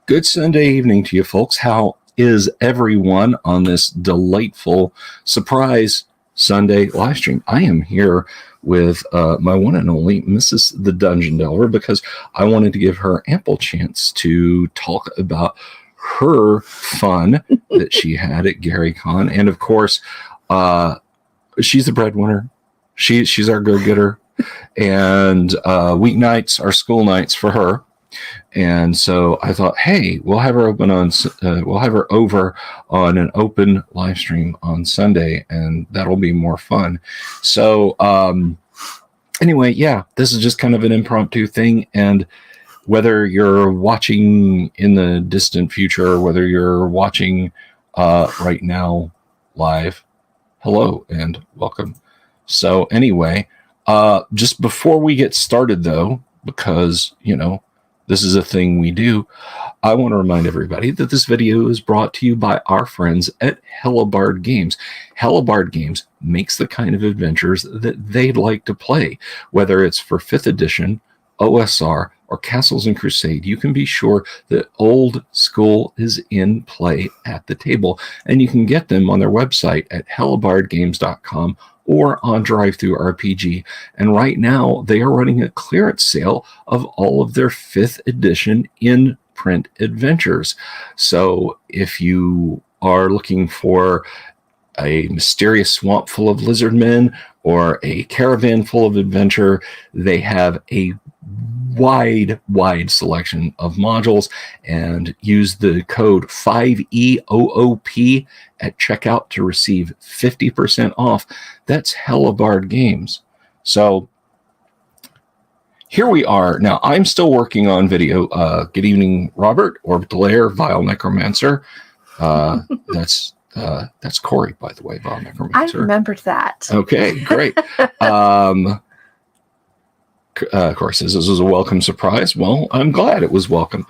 Good Sunday evening to you folks. How is everyone on this delightful surprise Sunday live stream? I am here with my one and only Mrs. The Dungeon Delver because I wanted to give her ample chance to talk about her fun that she had at GaryCon. And of course, she's the breadwinner. She's our go-getter. And weeknights are school nights for her. And so I thought, hey, we'll have her over on an open live stream on Sunday, and that'll be more fun. So anyway, yeah, this is just kind of an impromptu thing. And whether you're watching in the distant future, or whether you're watching right now live, hello and welcome. So anyway, just before we get started, though, because, you know, this is a thing we do, I want to remind everybody that this video is brought to you by our friends at Hellebarde Games. Hellebarde Games makes the kind of adventures that they'd like to play. Whether it's for 5th edition, OSR, or Castles and Crusade, you can be sure that old school is in play at the table. And you can get them on their website at hellebardegames.com or on DriveThruRPG. And right now, they are running a clearance sale of all of their 5th edition in-print adventures. So if you are looking for a mysterious swamp full of lizard men or a caravan full of adventure, they have a wide selection of modules, and use the code 5EOOP at checkout to receive 50% off. That's Hellebarde Games. So here we are. Now, I'm still working on video. Good evening, Robert, Orbital Air, Vile Necromancer. That's Corey, by the way, Vile Necromancer. I remembered that. Okay, great. Of course, this was a welcome surprise. Well, I'm glad it was welcome.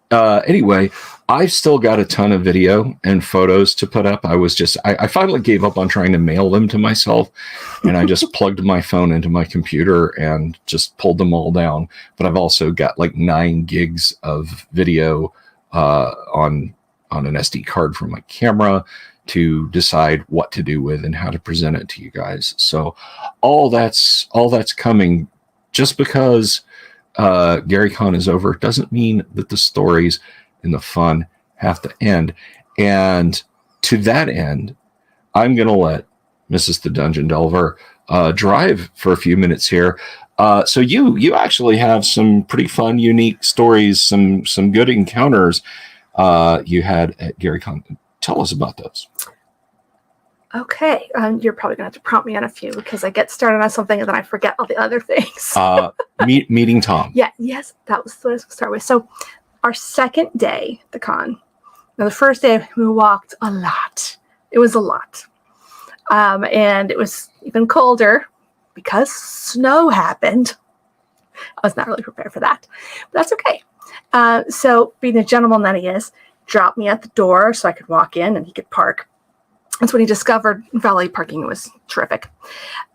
Anyway, I've still got a ton of video and photos to put up. I finally gave up on trying to mail them to myself, and I just plugged my phone into my computer and just pulled them all down. But I've also got like 9 gigs of video on an SD card from my camera to decide what to do with and how to present it to you guys. So all that's coming. Just because GaryCon is over doesn't mean that the stories and the fun have to end. And to that end, I'm going to let Mrs. The Dungeon Delver drive for a few minutes here. So you actually have some pretty fun, unique stories, some good encounters you had at GaryCon. Tell us about those. Okay. You're probably going to have to prompt me on a few because I get started on something and then I forget all the other things. Meeting Tom. Yeah. Yes. That was what I was going to start with. So our second day at the con. Now, the first day we walked a lot. It was a lot. And it was even colder because snow happened. I was not really prepared for that. But that's okay. So being the gentleman that he is, dropped me at the door so I could walk in and he could park. That's when he discovered valet parking was terrific.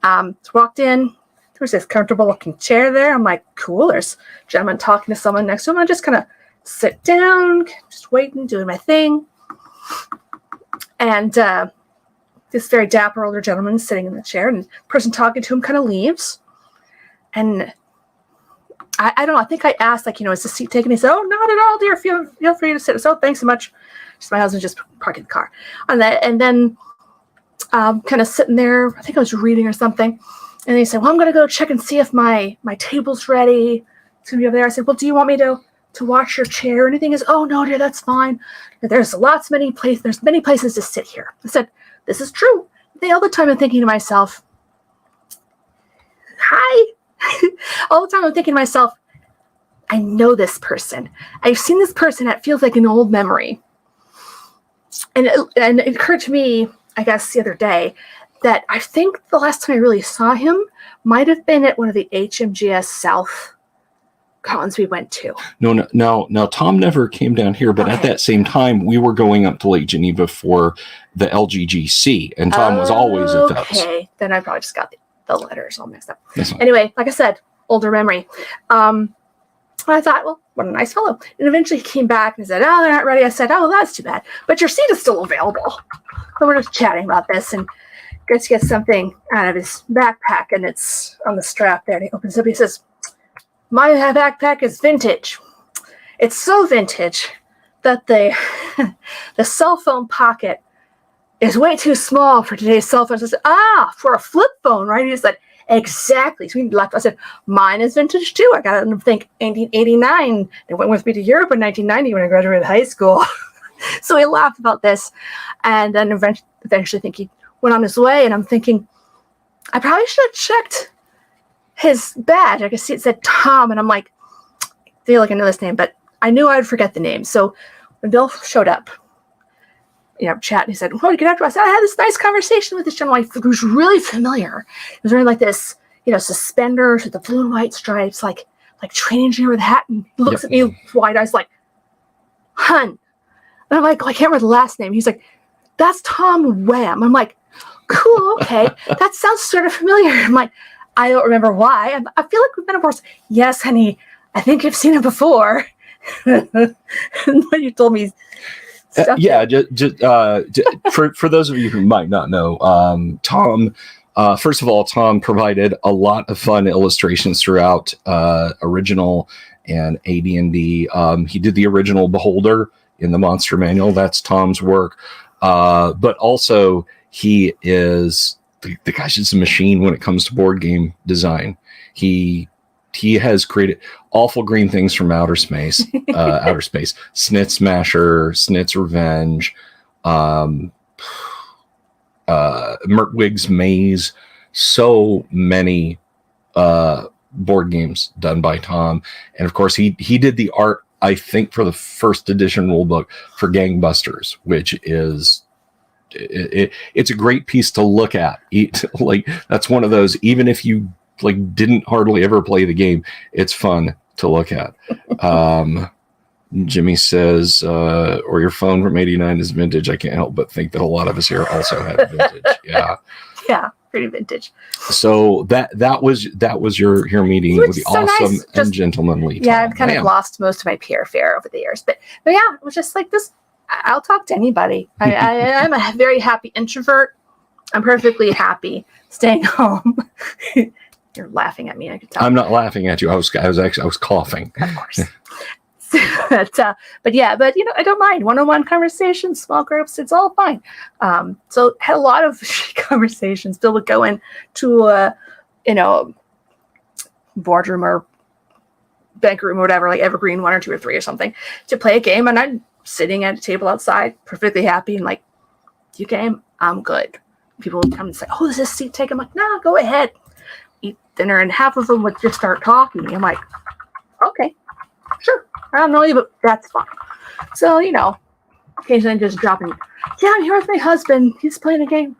So walked in. There was this comfortable looking chair there. I'm like, cool. There's a gentleman talking to someone next to him. I just kind of sit down, just waiting, doing my thing. And this very dapper older gentleman is sitting in the chair, and the person talking to him kind of leaves. And I don't know. I think I asked, like, is the seat taken? He said, oh, not at all, dear. Feel free to sit. So thanks so much. Just my husband just parking the car. And then kind of sitting there. I think I was reading or something. And he said, well, I'm going to go check and see if my table's ready. It's going to be over there. I said, well, do you want me to wash your chair or anything? He said, oh, no, dear, that's fine. There's many places to sit here. I said, this is true. All the time I'm thinking to myself, hi. All the time I'm thinking to myself, I know this person. I've seen this person. It feels like an old memory. And it occurred to me, I guess, the other day that I think the last time I really saw him might have been at one of the HMGS South cons we went to. No, Tom never came down here, but at that same time, we were going up to Lake Geneva for the LGGC, and Tom was always at those. Okay, then I probably just got the letters all mixed up. Anyway, like I said, older memory. I thought, well, what a nice fellow. And eventually he came back and said, oh, they're not ready. I said, oh, that's too bad. But your seat is still available. So we're just chatting about this, and gets something out of his backpack, and it's on the strap there. And he opens it up. He says, my backpack is vintage. It's so vintage that the cell phone pocket is way too small for today's cell phones. I said, for a flip phone, right? He said, exactly. So we left. I said, mine is vintage too. I got it in, I think, 1989. They went with me to Europe in 1990 when I graduated high school. So we laughed about this. And then eventually I think he went on his way. And I'm thinking, I probably should have checked his badge. I could see it said Tom. And I'm like, I feel like I know this name, but I knew I'd forget the name. So when Bill showed up, chat, and he said, "Well, get after us." I had this nice conversation with this gentleman who was really familiar. He was wearing like this, suspenders with the blue and white stripes, like training engineer with a hat, and he looks at me with wide eyes, like, "Hun," and I'm like, I can't remember the last name. He's like, "That's Tom Wham." I'm like, "Cool, okay, that sounds sort of familiar." I'm like, "I don't remember why. I feel like we've been before." "Yes, honey, I think I've seen him before." And what you told me. Just for those of you who might not know, Tom. First of all, Tom provided a lot of fun illustrations throughout original and AD&D. He did the original Beholder in the Monster Manual. That's Tom's work. But also, he is the guy's just a machine when it comes to board game design. He has created awful green things from outer space, Snit Smasher, Snit's Revenge, Mertwig's Maze, so many board games done by Tom. And of course, he did the art, I think, for the first edition rulebook for Gangbusters, which is it's a great piece to look at. That's one of those, even if you didn't hardly ever play the game, it's fun to look at. Jimmy says, or your phone from 89 is vintage. I can't help but think that a lot of us here also have vintage. Yeah, pretty vintage. So that was your meeting with the awesome nice. And gentlemanly Tom. Yeah, I've kind of lost most of my peer fare over the years, but yeah, it was just like this. I'll talk to anybody. I'm a very happy introvert. I'm perfectly happy staying home. You're laughing at me. I could tell. I'm not laughing at you. I was coughing. Of course. but I don't mind one-on-one conversations, small groups. It's all fine. So had a lot of conversations. Bill would go into a boardroom or bank room or whatever, like Evergreen 1 or 2 or 3 or something, to play a game, and I'm sitting at a table outside, perfectly happy, and like, "You game? I'm good." People would come and say, "Oh, is this seat taken?" I'm like, "No, go ahead." Eat dinner, and half of them would just start talking. I'm like, "Okay, sure. I don't know you, but that's fine." So, occasionally just dropping, "Yeah, I'm here with my husband. He's playing a game.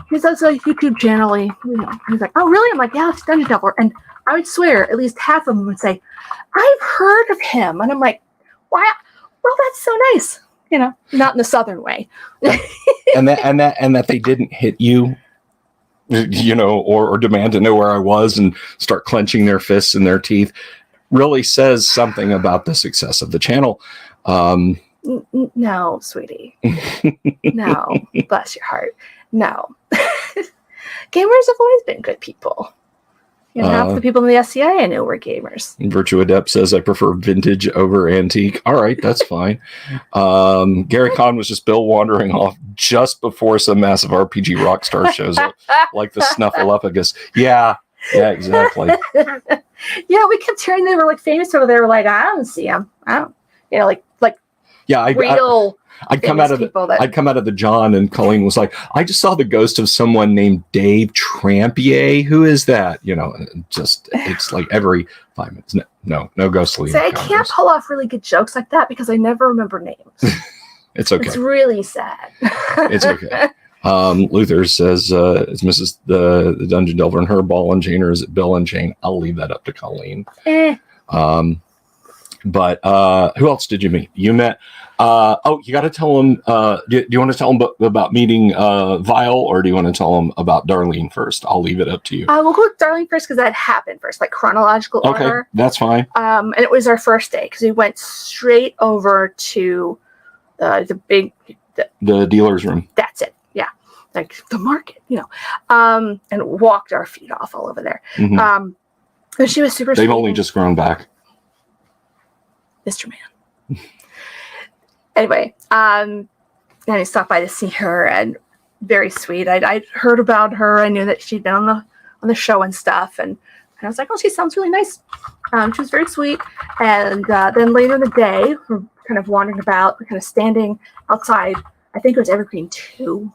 He does a YouTube channel." He's like, "Oh, really?" I'm like, "Yeah, it's TheDungeonDelver." And I would swear at least half of them would say, "I've heard of him." And I'm like, "Why? Well, that's so nice." Not in the Southern way. and that they didn't hit you, or demand to know where I was and start clenching their fists and their teeth, really says something about the success of the channel. No, sweetie. No, bless your heart. No. Gamers have always been good people. Half the people in the SCI I know were gamers. Virtue Adept says, "I prefer vintage over antique." All right, that's fine. GaryCon was just Bill wandering off just before some massive RPG rock star shows up, like the Snuffleupagus. Yeah, exactly. Yeah, we kept hearing they were famous over there. We're like, I don't see them. I don't, I'd come out of the John, and Colleen was like, "I just saw the ghost of someone named Dave Trampier. Who is that?" It's like every 5 minutes. No ghostly. I can't pull off really good jokes like that because I never remember names. It's okay. It's really sad. It's okay. Luther says, "Is Mrs. the Dungeon Delver and her ball and chain, or is it Bill and chain?" I'll leave that up to Colleen. But who else did you meet? You met. You got to tell them. Do you want to tell them about meeting Vile, or do you want to tell them about Darlene first? I'll leave it up to you. We'll go with Darlene first because that happened first, like chronological order. Okay, that's fine. And it was our first day because we went straight over to the dealer's room. That's it. Yeah, like the market, and walked our feet off all over there. Mm-hmm. And she was super. They've only just grown back. Mr. Man. Anyway, and I stopped by to see her, and very sweet. I'd heard about her. I knew that she'd been on the show and stuff, and I was like, oh, she sounds really nice. She was very sweet. And then later in the day, we're kind of wandering about, kind of standing outside. I think it was Evergreen 2,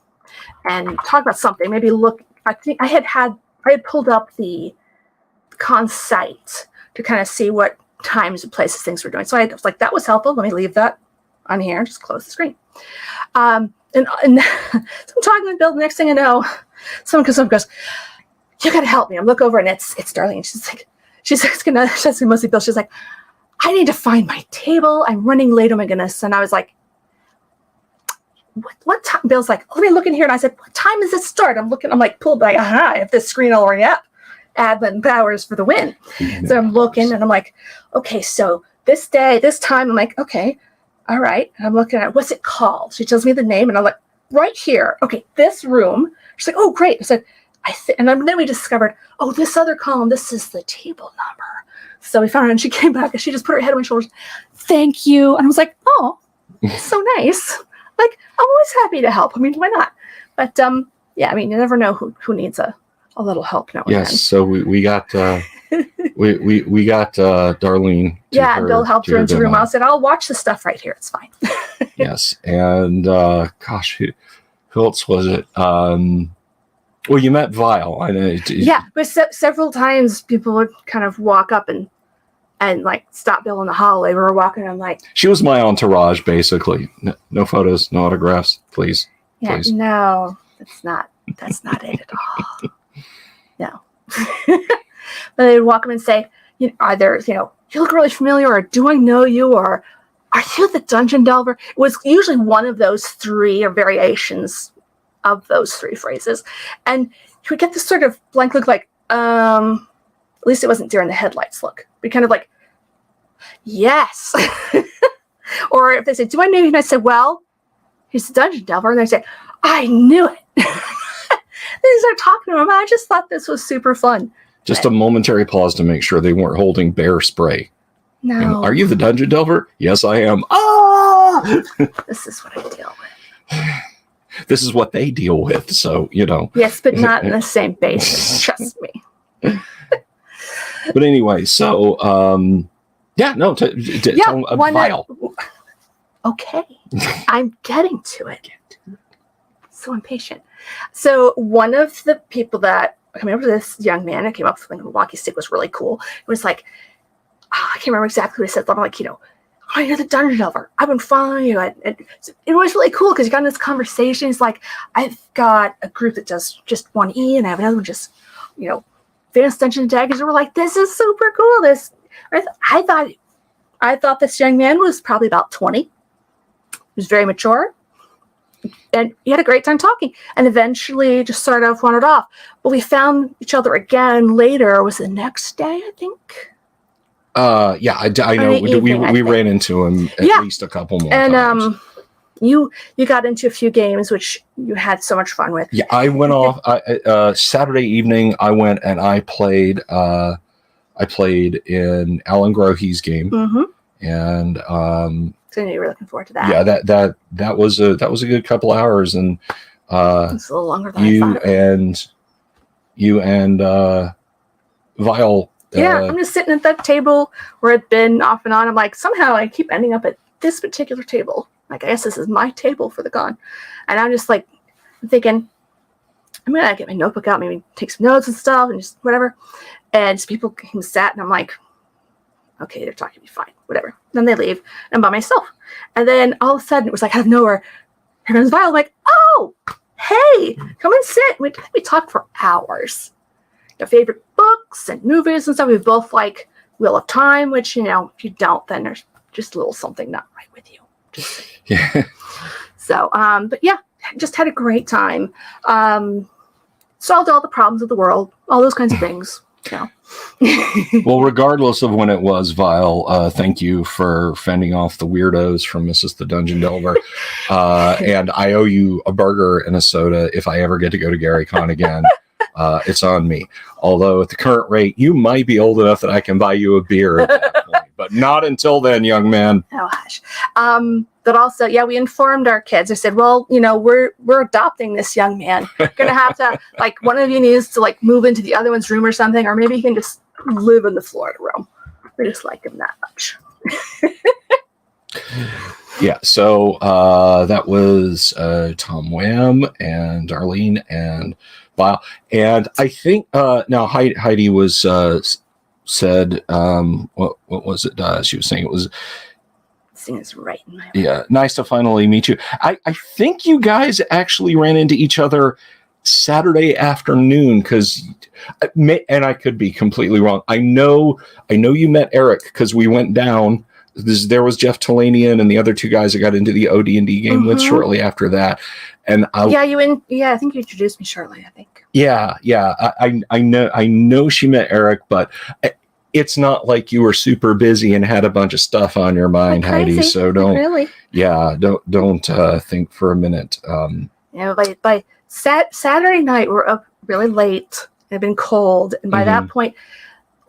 and talk about something. Maybe look. I think I had pulled up the con site to kind of see what times and places things were doing. So I was like, that was helpful. Let me leave that on here. Just close the screen. And so I'm talking to Bill. The next thing I know, someone goes, you got to help me. I look over and it's Darlene. She's mostly Bill. She's like, I need to find my table. I'm running late. Oh my goodness. And I was like, what time? Bill's like, let me look in here. And I said, what time does it start? I'm like, pulled by, I have this screen already up. Admin powers for the win. So I'm looking and I'm like, okay, so this day, this time, I'm like, okay, all right. And I'm looking at what's it called? She tells me the name and I'm like, right here. Okay, this room. She's like, oh, great. I said, then we discovered, oh, this other column, this is the table number. So we found her and she came back and she just put her head on my shoulders. Thank you. And I was like, oh, so nice. Like, I'm always happy to help. I mean, why not? But yeah, I mean, you never know who needs a little help now. Yes, so we got we got Darlene. Yeah, and Bill helped her into the room. I said, I'll watch the stuff right here. It's fine. Yes, and gosh, who else was it? Well, you met Vile. I know. Yeah, but several times people would kind of walk up and like stop Bill in the hallway. We were walking. I'm like, she was my entourage, basically. No photos, no autographs, please. Yeah, please. No, that's not it at all. No. But they'd walk up and say, either, you look really familiar, or do I know you, or are you the Dungeon Delver? It was usually one of those three or variations of those three phrases. And you would get this sort of blank look like, at least it wasn't during the headlights look. We kind of like, yes. Or if they say, do I know you? And I said, well, he's the Dungeon Delver. And they say, I knew it. They start talking to him. I just thought this was super fun. Just a momentary pause to make sure they weren't holding bear spray. No. And, are you the Dungeon Delver? Yes, I am. Ah! This is what I deal with. This is what they deal with. So, Yes, but not in the same basis. Trust me. But anyway, so, yeah, no, tell them Vile. Okay. I'm getting to it. So impatient. So one of the people that came up to this young man that came up with a walkie stick was really cool. It was like, I can't remember exactly what he said. I'm like, oh, you're the Dungeon Delver. I've been following you. And it was really cool because you got in this conversation. It's like, I've got a group that does just 1E and I have another one just, Advanced Dungeons & Dragons. And we're like, this is super cool. I thought this young man was probably about 20. He was very mature. And he had a great time talking, and eventually just sort of wandered off. But we found each other again later. Was the next day, I think? Yeah, I know. We ran into him at least a couple more times. And you got into a few games, which you had so much fun with. Yeah, I went off Saturday evening. I went and I played. I played in Alan Grohe's game, and so you were looking forward to that. Yeah, that was a good couple hours, and it's a little longer than I thought. You and Vile. Yeah, I'm just sitting at that table where I'd been off and on. I'm like, somehow I keep ending up at this particular table. Like, I guess this is my table for the con. And I'm just like thinking, I'm gonna get my notebook out, maybe take some notes and stuff, and just whatever. And just people came sat, and I'm like, okay, they're talking to me, fine, whatever. Then they leave, and I'm by myself. And then all of a sudden, it was like out of nowhere, here comes Violet. I'm like, oh, hey, come and sit. We talked for hours. Your favorite books and movies and stuff. We both like Wheel of Time, which, you know, if you don't, then there's just a little something not right with you. Just Yeah. so, but yeah, just had a great time. Solved all the problems of the world, all those kinds of things. You know. Well, regardless of when it was, Vile, thank you for fending off the weirdos from Mrs. the Dungeon Delver. And I owe you a burger and a soda if I ever get to go to GaryCon again. It's on me. Although at the current rate, you might be old enough that I can buy you a beer at that point. But not until then, young man. Oh, hush. But also, yeah, we informed our kids. I said, well, you know, we're adopting this young man. We're going to have to, like, one of you needs to, like, move into the other one's room or something, or maybe he can just live in the Florida room. We just like him that much. Yeah, so that was Tom Wham and Darlene and Vile. And I think now Heidi was said, what was it? She was saying it was... Is right in my way. Yeah, nice to finally meet you. I think you guys actually ran into each other Saturday afternoon because, and I could be completely wrong. I know you met Eric because we went down. There was Jeff Talanian and the other two guys I got into the OD&D game with shortly after that. And I think you introduced me shortly. I think. Yeah. I know she met Eric, but. It's not like you were super busy and had a bunch of stuff on your mind, Heidi. So don't think for a minute. By Saturday night, we're up really late. It had been cold, and by that point,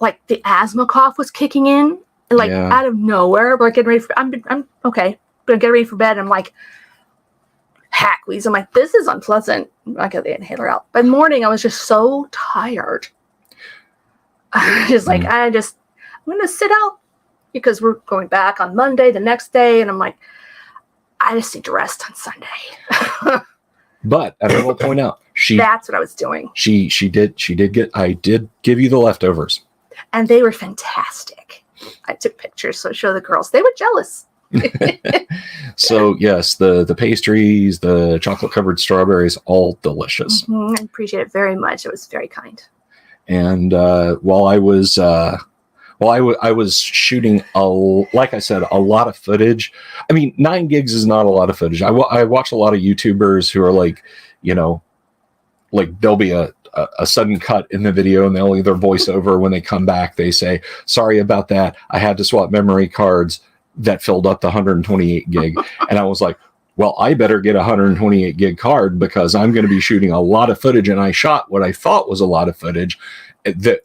like the asthma cough was kicking in, and like out of nowhere. We're getting ready for. I'm okay. Gonna get ready for bed. I'm like, hack wheeze. I'm like, this is unpleasant. I got the inhaler out. By morning, I was just so tired. Just like, I'm going to sit out because we're going back on Monday, the next day. And I'm like, I just need to rest on Sunday. But I will point out, that's what I was doing. She did I did give you the leftovers. And they were fantastic. I took pictures, so I showed the girls. They were jealous. So yes, the pastries, the chocolate covered strawberries, all delicious. I appreciate it very much. It was very kind. And while I was shooting like I said, a lot of footage. I mean, 9 gigs is not a lot of footage. I watch a lot of YouTubers who are like, you know, like there'll be a sudden cut in the video and they'll either voice over when they come back. They say, sorry about that. I had to swap memory cards that filled up the 128 gig. And I was like, well, I better get a 128 gig card because I'm going to be shooting a lot of footage. And I shot what I thought was a lot of footage that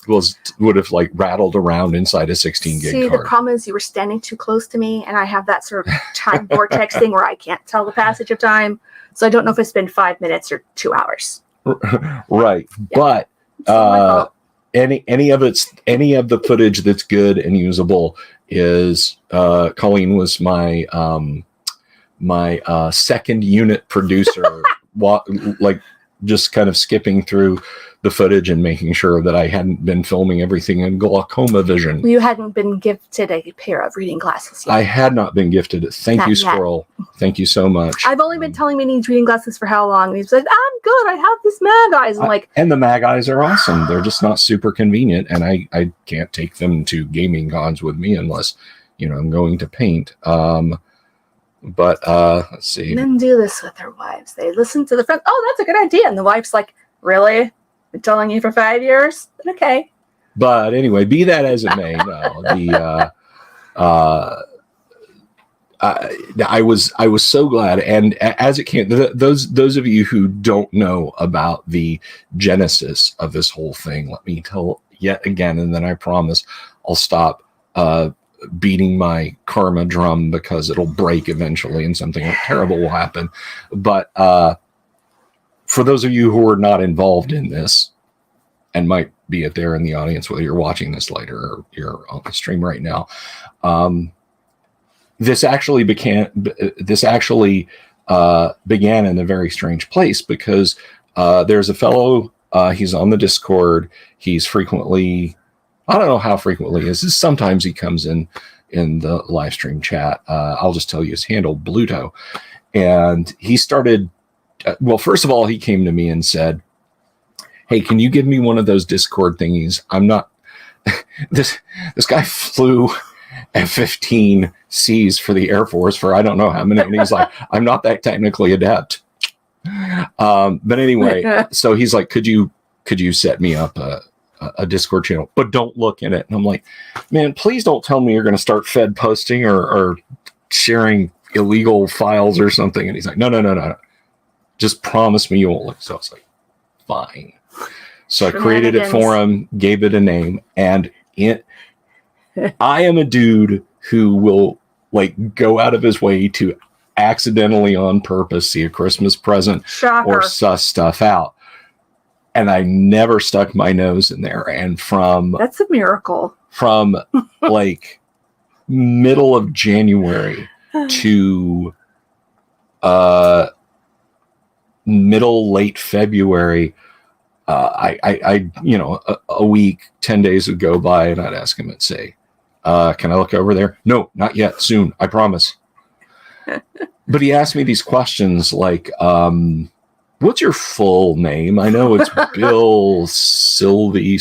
would have like rattled around inside a 16 gig card. The problem is you were standing too close to me and I have that sort of time vortex thing where I can't tell the passage of time. So I don't know if it's been 5 minutes or 2 hours. Right. Yeah. But any of the footage that's good and usable is Colleen was my second unit producer, like just kind of skipping through the footage and making sure that I hadn't been filming everything in glaucoma vision. You hadn't been gifted a pair of reading glasses yet. I had not been gifted it. Thank you, Squirrel. Thank you so much. I've only been telling me he needs reading glasses for how long? And he's like, I'm good. I have these mag eyes. I'm like, and the mag eyes are awesome. They're just not super convenient. And I can't take them to gaming cons with me unless, you know, I'm going to paint. But let's see. Men do this with their wives. They listen to the friend. Oh, that's a good idea. And the wife's like, really? Been telling you for 5 years? Okay. But anyway, be that as it may, no, I was so glad, and as it came, those of you who don't know about the genesis of this whole thing, let me tell yet again, and then I promise I'll stop beating my karma drum because it'll break eventually and something terrible will happen. But for those of you who are not involved in this and might be there in the audience, whether you're watching this later or you're on the stream right now, this actually began in a very strange place because there's a fellow, he's on the Discord. He's frequently, I don't know how frequently he is. Sometimes he comes in the live stream chat. I'll just tell you his handle, Bluto. And he started, well, first of all, he came to me and said, hey, can you give me one of those Discord thingies? I'm not this guy flew F-15Cs for the Air Force for I don't know how many, and he's like, I'm not that technically adept. But anyway, so he's like, could you set me up a Discord channel, but don't look in it? And I'm like, man, please don't tell me you're going to start Fed posting or sharing illegal files or something. And he's like, no. Just promise me you won't look. So I was like, fine. So I created it for him, gave it a name, and I am a dude who will like go out of his way to accidentally on purpose see a Christmas present or suss stuff out. And I never stuck my nose in there. And that's a miracle. From like middle of January to late February, I a week, 10 days would go by and I'd ask him and say, can I look over there? No, not yet. Soon. I promise. But he asked me these questions like, what's your full name? I know it's Bill, Sylvia,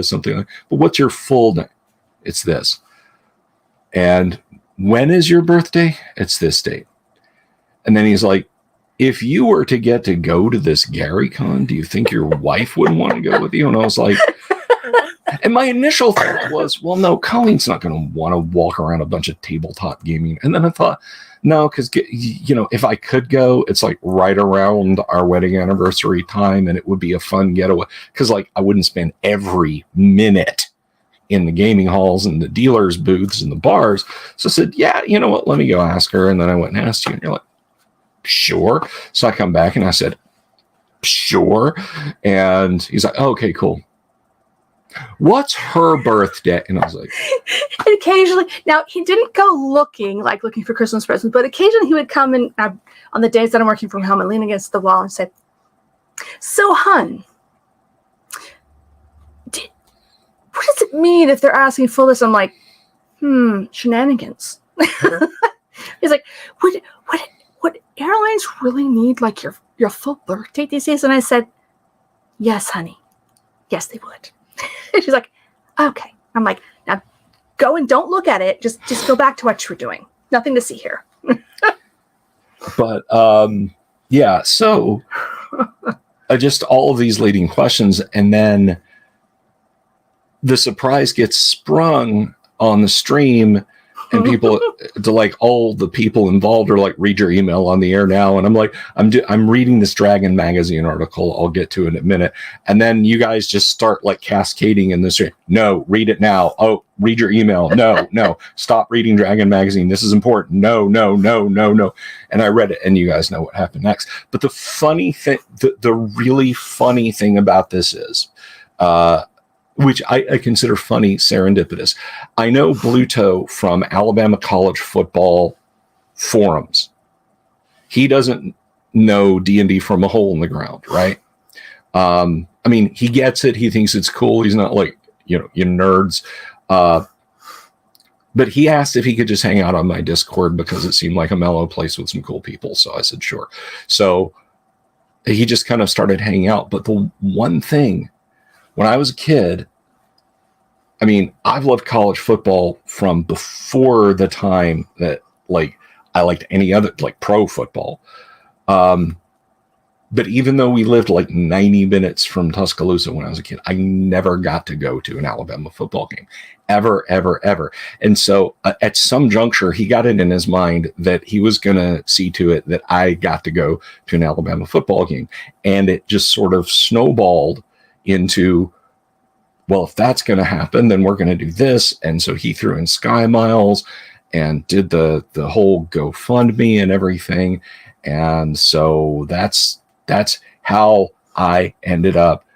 something like that. But what's your full name? It's this. And when is your birthday? It's this date. And then he's like, if you were to get to go to this GaryCon, do you think your wife would want to go with you? And I was like, and my initial thought was, well, no, Colleen's not going to want to walk around a bunch of tabletop gaming. And then I thought, no, because, if I could go, it's like right around our wedding anniversary time, and it would be a fun getaway. Because, like, I wouldn't spend every minute in the gaming halls and the dealers' booths and the bars. So I said, yeah, you know what? Let me go ask her. And then I went and asked you, and you're like, sure. So I come back and I said, sure. And he's like, oh, okay, cool. What's her birthday? And I was like, occasionally, now he didn't go looking for Christmas presents, but occasionally he would come in on the days that I'm working from home and lean against the wall and say, so, hun, what does it mean if they're asking for this? I'm like, shenanigans. He's like, what airlines really need like your full birthday these days? And I said, yes, honey. Yes, they would. She's like, okay. I'm like, now go and don't look at it. Just go back to what you were doing. Nothing to see here. But yeah, so just all of these leading questions, and then the surprise gets sprung on the stream, and people all the people involved are like, read your email on the air now. And I'm like, I'm reading this Dragon magazine article. I'll get to it in a minute. And then you guys just start like cascading in this. No, read it now. Oh, read your email. No, stop reading Dragon magazine. This is important. No. And I read it, and you guys know what happened next. But the funny thing, the really funny thing about this is, which I consider funny, serendipitous. I know Bluto from Alabama college football forums. He doesn't know D&D from a hole in the ground, right? I mean, he gets it. He thinks it's cool. He's not like, you nerds. But he asked if he could just hang out on my Discord because it seemed like a mellow place with some cool people. So I said, sure. So he just kind of started hanging out. But the one thing, when I was a kid, I mean, I've loved college football from before the time that like I liked any other like pro football. But even though we lived like 90 minutes from Tuscaloosa when I was a kid, I never got to go to an Alabama football game ever. And so at some juncture, he got it in his mind that he was going to see to it that I got to go to an Alabama football game. And it just sort of snowballed into, well, if that's going to happen, then we're going to do this. And so he threw in Sky Miles and did the whole GoFundMe and everything. And so that's how I ended up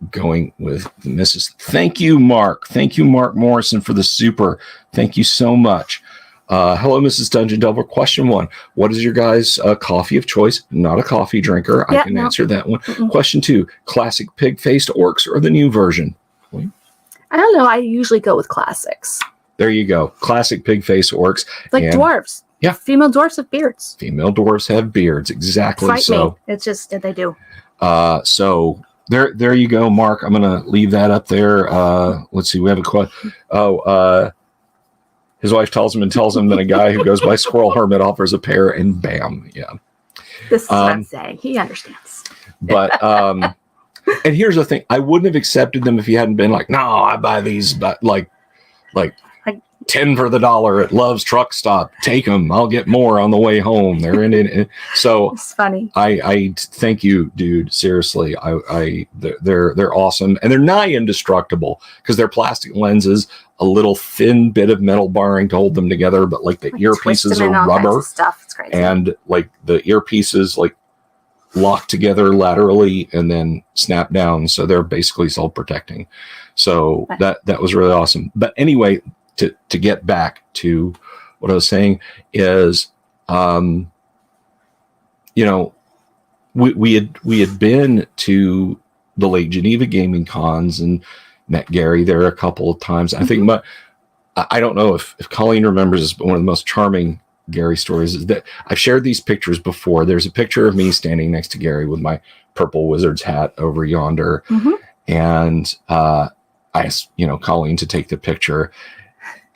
going with the Mrs. Thank you, Mark. Thank you, Mark Morrison, for the super. Thank you so much. Hello, Mrs. Dungeon Delver. Question 1. What is your guys' coffee of choice? Not a coffee drinker. I can answer that one. Mm-mm. Question 2. Classic pig-faced orcs or the new version? I don't know. I usually go with classics. There you go. Classic pig-faced orcs. Like dwarves. Yeah. Female dwarves have beards. Female dwarves have beards. Exactly. Fight me. It's just that they do. So there you go, Mark. I'm going to leave that up there. Let's see. We have a question. His wife tells him that a guy who goes by Squirrel Hermit offers a pair, and bam. Yeah. This is what I'm saying. He understands. But, and here's the thing. I wouldn't have accepted them if he hadn't been like, no, I buy these, but like 10 for the dollar at Love's Truck Stop. Take them. I'll get more on the way home. They're in it. So it's funny. I thank you, dude. Seriously. They're awesome. And they're nigh indestructible because they're plastic lenses, a little thin bit of metal barring to hold them together. But like the earpieces are rubber stuff. It's crazy. And like the earpieces, like lock together laterally and then snap down. So they're basically self-protecting. So that was really awesome. But anyway, to get back to what I was saying is, we had been to the Lake Geneva gaming cons and met Gary there a couple of times. I think I don't know if Colleen remembers this, but one of the most charming Gary stories is that I've shared these pictures before. There's a picture of me standing next to Gary with my purple Wizards hat over yonder. And I asked, Colleen to take the picture.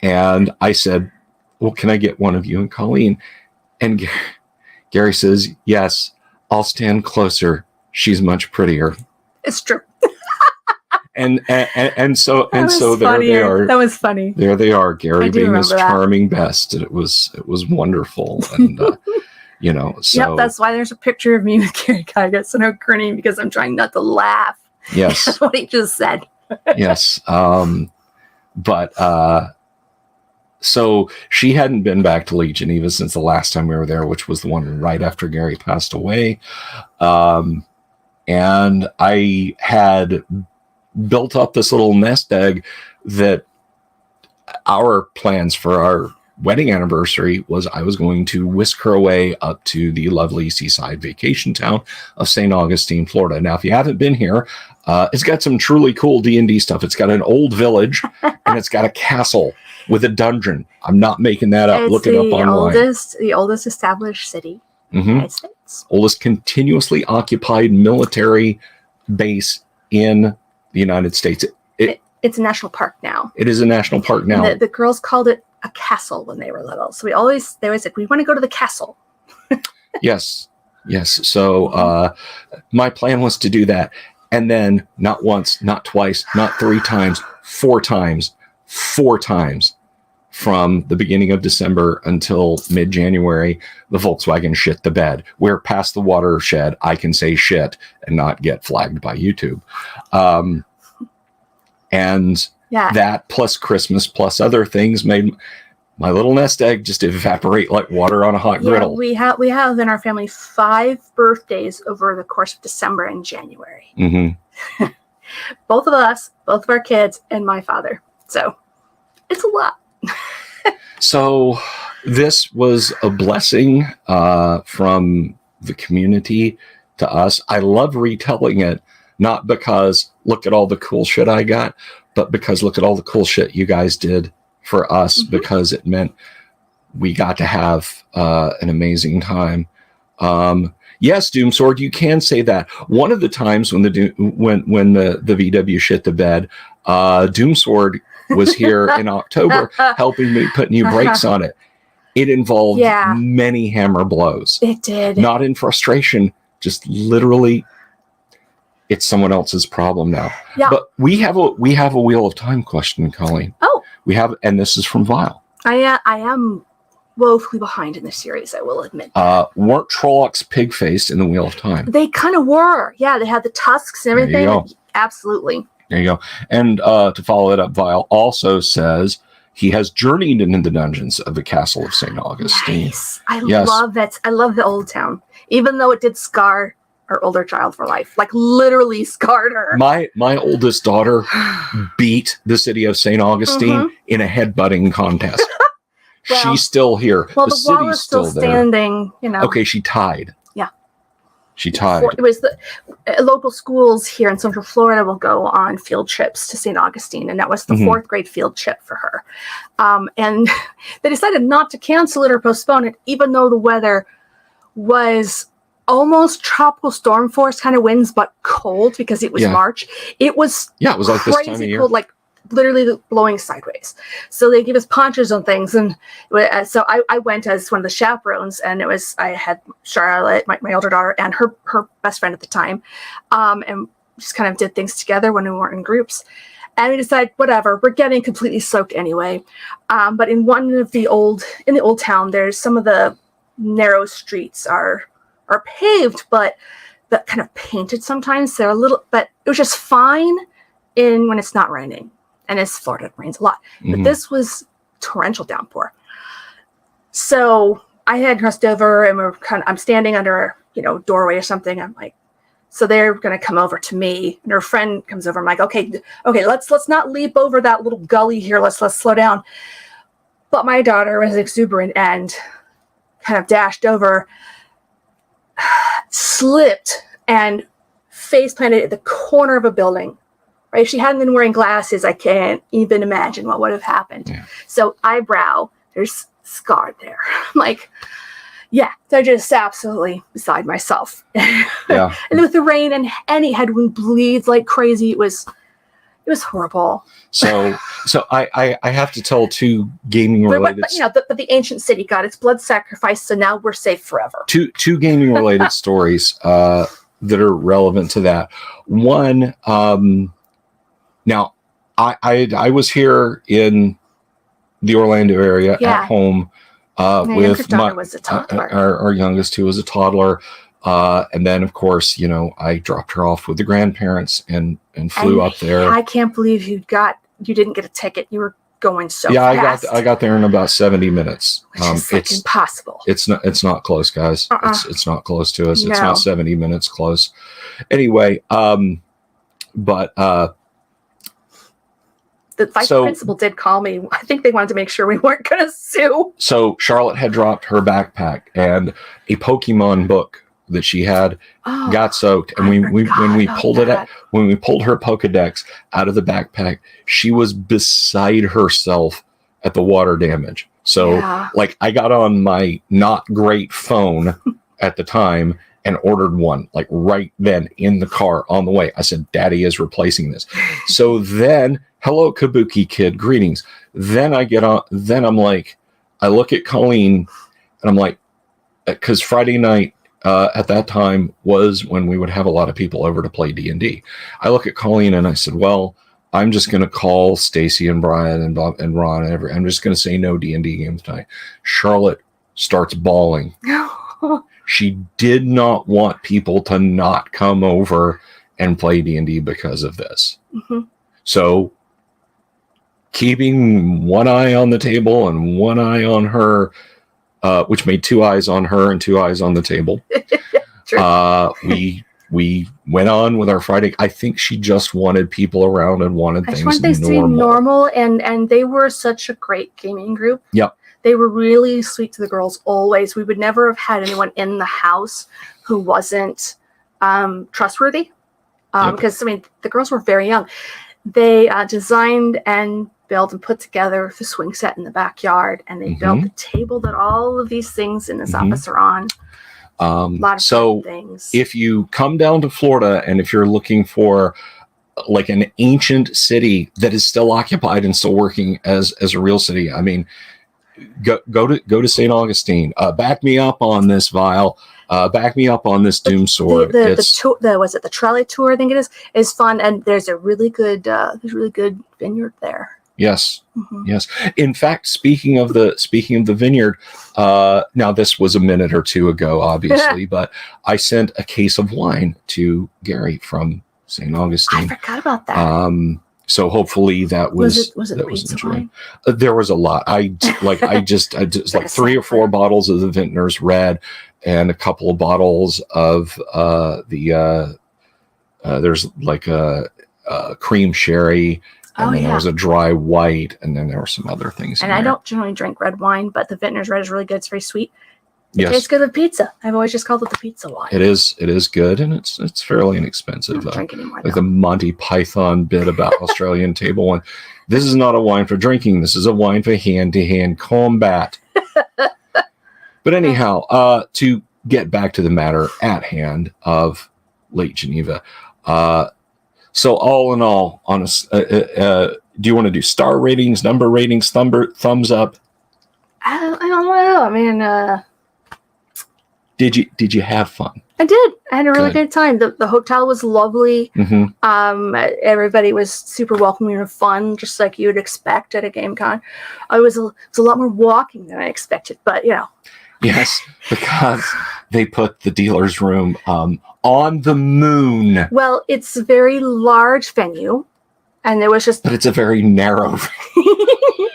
And I said, well, can I get one of you and Colleen? And Gary says, yes, I'll stand closer. She's much prettier. It's true. And so there they are. That was funny. There they are, Gary being his charming best. And it was wonderful. And so yep, that's why there's a picture of me with Gary Gygax and I'm grinning because I'm trying not to laugh. Yes. That's what he just said. Yes. So she hadn't been back to Lake Geneva since the last time we were there, which was the one right after Gary passed away. And I had built up this little nest egg that our plans for our wedding anniversary was I was going to whisk her away up to the lovely seaside vacation town of St. Augustine, Florida. Now, if you haven't been here, it's got some truly cool D&D stuff. It's got an old village and it's got a castle with a dungeon. I'm not making that up. Look it up online. The oldest established city in the United States. Oldest continuously occupied military base in the United States. It's a national park now. It is a national park now. The girls called it a castle when they were little. So they always said, we want to go to the castle. Yes. So my plan was to do that. And then not once, not twice, not 3 times, 4 times from the beginning of December until mid-January, the Volkswagen shit the bed. We're past the watershed. I can say shit and not get flagged by YouTube. That plus Christmas plus other things made my little nest egg just evaporate like water on a hot griddle. We have in our family 5 birthdays over the course of December and January. Both of us, both of our kids, and my father. So it's a lot. So this was a blessing from the community to us. I love retelling it, not because look at all the cool shit I got, but because look at all the cool shit you guys did for us, because it meant we got to have an amazing time. Yes, Doomsword, you can say that. One of the times when the VW shit the bed, Doomsword was here in October helping me put new brakes on it. It involved many hammer blows. It did. Not in frustration, just literally it's someone else's problem now. Yeah. But we have a Wheel of Time question, Colleen. Oh. We have, and this is from Vile. I am woefully behind in this series, I will admit. Weren't Trollocs pig-faced in the Wheel of Time? They kind of were. Yeah, they had the tusks and everything. There you go. Absolutely. There you go. And to follow it up, Vile also says he has journeyed into the dungeons of the Castle of St. Augustine. Nice. Love that. I love the old town, even though it did scar our older child for life, like literally scarred her. My oldest daughter beat the city of St. Augustine in a headbutting contest. Well, she's still here. Well, the wall city's is still standing, Okay, she tied. Yeah. She tied. It was the local schools here in Central Florida will go on field trips to St. Augustine, and that was the 4th grade field trip for her. And they decided not to cancel it or postpone it, even though the weather was almost tropical storm force kind of winds, but cold because it was March. It was it was like this time of year. Cold, like literally blowing sideways. So they give us ponchos and things, and so I went as one of the chaperones, and I had Charlotte, my older daughter, and her best friend at the time, and just kind of did things together when we weren't in groups. And we decided, whatever, we're getting completely soaked anyway. But in the old town, there's some of the narrow streets are paved, but that kind of painted sometimes. They're a little, but it was just fine when it's not raining. And it's Florida, it rains a lot. But this was torrential downpour. So I had crossed over, and I'm standing under a doorway or something. I'm like, so they're going to come over to me, and her friend comes over. I'm like, okay, let's not leap over that little gully here. Let's slow down. But my daughter was exuberant and kind of dashed over, slipped, and face planted at the corner of a building. Right? If she hadn't been wearing glasses, I can't even imagine what would have happened. Yeah. So eyebrow, there's scarred there. I'm like, yeah, they're just absolutely beside myself. Yeah. And with the rain and any headwind bleeds like crazy, it was horrible. So I have to tell two gaming related. But the ancient city got its blood sacrifice, so now we're safe forever. Two gaming related stories that are relevant to that. One, now I was here in the Orlando area at home. With our youngest, who was a toddler, and then of course I dropped her off with the grandparents and flew up there. I can't believe you didn't get a ticket. You were going so fast. I got there in about 70 minutes. It's impossible. It's not close, guys. It's not close to us. No. It's not 70 minutes close. Anyway, but the vice principal did call me. I think they wanted to make sure we weren't going to sue. So Charlotte had dropped her backpack, and a Pokemon book that she had got soaked. And when we pulled when we pulled her Pokedex out of the backpack, she was beside herself at the water damage. So I got on my not great phone at the time and ordered one, like right then in the car on the way. I said, Daddy is replacing this. So then, hello, Kabuki Kid, greetings. Then I get on, then I'm like, I look at Colleen, and I'm like, because Friday night at that time was when we would have a lot of people over to play D&D. I look at Colleen and I said, well, I'm just going to call Stacy and Brian and Bob and Ron and I'm just going to say no D&D games tonight. Charlotte starts bawling. She did not want people to not come over and play D&D because of this. Mm-hmm. So keeping one eye on the table and one eye on her, which made two eyes on her and two eyes on the table. We went on with our Friday. I think she just wanted people around and wanted things to be normal. And they were such a great gaming group. Yep. They were really sweet to the girls always. We would never have had anyone in the house who wasn't trustworthy. Because, the girls were very young. They designed and built and put together the swing set in the backyard. And they built the table that all of these things in this office are on. A lot of so things. If you come down to Florida and if you're looking for like an ancient city that is still occupied and still working as a real city, go to St. Augustine. Back me up on this, Vile. Back me up on this Doom Sword. The trolley tour, I think it is fun, and there's a really good vineyard there. Yes, yes. In fact, speaking of the vineyard, now this was a minute or two ago, obviously, but I sent a case of wine to Gary from St. Augustine. I forgot about that. So hopefully that was pizza wine? There was a lot. I just like 3 or 4 bottles of the Vintner's Red and a couple of bottles of there's like a cream sherry. And then there was a dry white, and then there were some other things. And I don't generally drink red wine, but the Vintner's Red is really good. It's very sweet. It tastes good with pizza. I've always just called it the pizza wine. It is good, and it's fairly inexpensive. I don't drink anymore, like the Monty Python bit about Australian table wine. This is not a wine for drinking. This is a wine for hand-to-hand combat. But anyhow, to get back to the matter at hand of Lake Geneva. So all in all, do you want to do star ratings, number ratings, thumbs up? I don't know. I mean, did you have fun? I did. I had a really good time. The hotel was lovely. Mm-hmm. Everybody was super welcoming and fun, just like you would expect at a GameCon. It was a lot more walking than I expected, but you know. Yes, because they put the dealer's room on the moon. Well, it's a very large venue, and there was just. But it's a very narrow.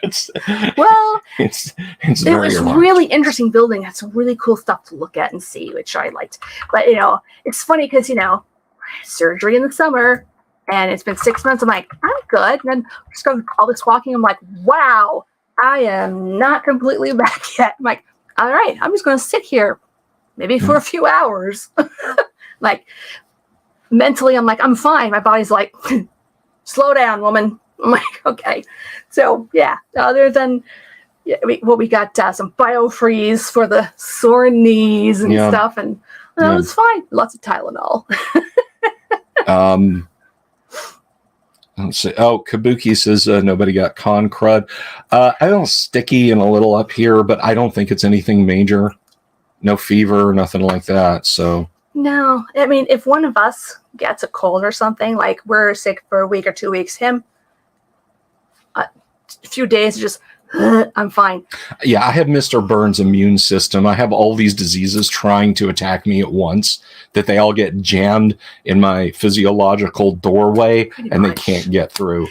It's it was large. Really interesting building. Had some really cool stuff to look at and see, which I liked. But you know, it's funny because surgery in the summer, and it's been 6 months. I'm like, I'm good. And then just go all this walking. I'm like, wow, I am not completely back yet. I'm like, all right, I'm just going to sit here, maybe for a few hours. Like mentally, I'm like, I'm fine. My body's like, slow down, woman. I'm like, okay. So yeah, other than we got some biofreeze for the sore knees and stuff, and it was fine. Lots of Tylenol. Let's see. Oh, Kabuki says nobody got con crud. I don't sticky and a little up here, but I don't think it's anything major. No fever, nothing like that. So no, I mean, if one of us gets a cold or something, like we're sick for a week or 2 weeks, him. A few days, just I'm fine. Yeah, I have Mr. Burns' immune system. I have all these diseases trying to attack me at once, that they all get jammed in my physiological doorway and they can't get through.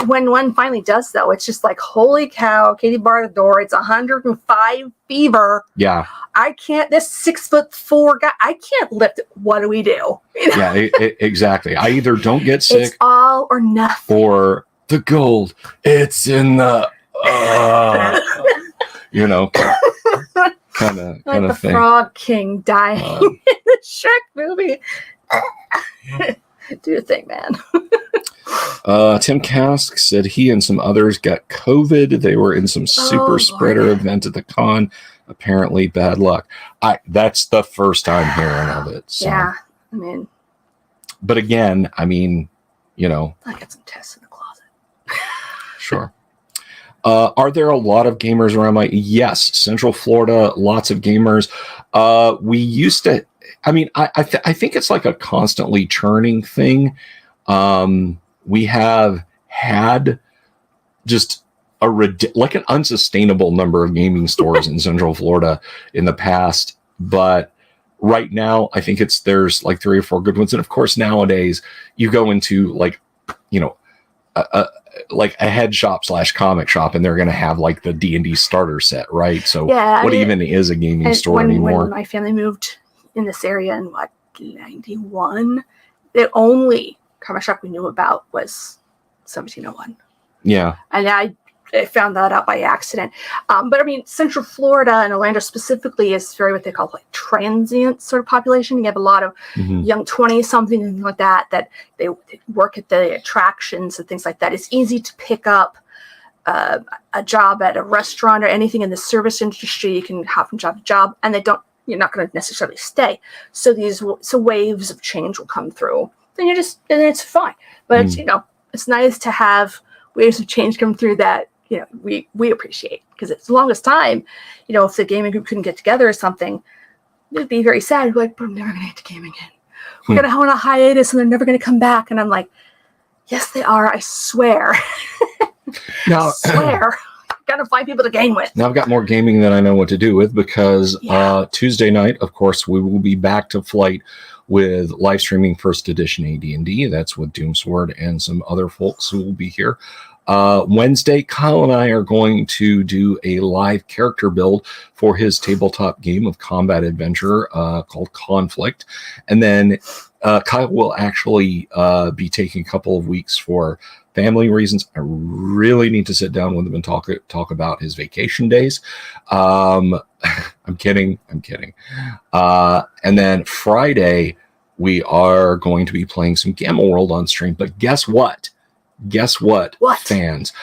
When one finally does, though, it's just like, holy cow, Katie barred the door. It's 105 fever. Yeah. I can't, this 6'4" guy, I can't lift it. What do we do? Yeah, exactly. I either don't get sick. It's all or nothing. Or the gold. It's in the, kind of like the thing. Frog King dying in the Shrek movie. Do your thing, man. Tim Kask said he and some others got COVID. They were in some super spreader event at the con. Apparently, bad luck. That's the first time hearing of it. So. Yeah, I mean. But again, I mean, I got some tests in the closet. Sure. Are there a lot of gamers around? Yes, Central Florida, lots of gamers. We used to. I mean, I think it's like a constantly churning thing. We have had just an unsustainable number of gaming stores in Central Florida in the past, but right now I think there's like 3 or 4 good ones, and of course nowadays you go into like a head shop / comic shop, and they're going to have like the D&D starter set, right? So even is a gaming store anymore? When my family moved in this area in 91, the only comic shop we knew about was 1701. Yeah. And I found that out by accident. But I mean, Central Florida and Orlando specifically is very what they call like transient sort of population. You have a lot of young 20-something like that they work at the attractions and things like that. It's easy to pick up a job at a restaurant or anything in the service industry. You can hop from job to job, and you're not going to necessarily stay. So waves of change will come through. Then it's fine. But it's nice to have waves of change come through that we appreciate, because it's the longest time, if the gaming group couldn't get together or something, it'd be very sad. We're like, but I'm never going to get to gaming again. We're going to go on a hiatus and they're never going to come back. And I'm like, yes, they are. I swear. Now, swear. Got to find people to game with. Now I've got more gaming than I know what to do with, because Tuesday night, of course, we will be back to flight with live streaming first edition AD&D. That's with Doomsword and some other folks who will be here. Wednesday, Kyle and I are going to do a live character build for his tabletop game of combat adventure called Conflict. And then Kyle will actually be taking a couple of weeks for family reasons. I really need to sit down with him and talk about his vacation days. I'm kidding. And then Friday, we are going to be playing some Gamma World on stream. But guess what? What? Fans?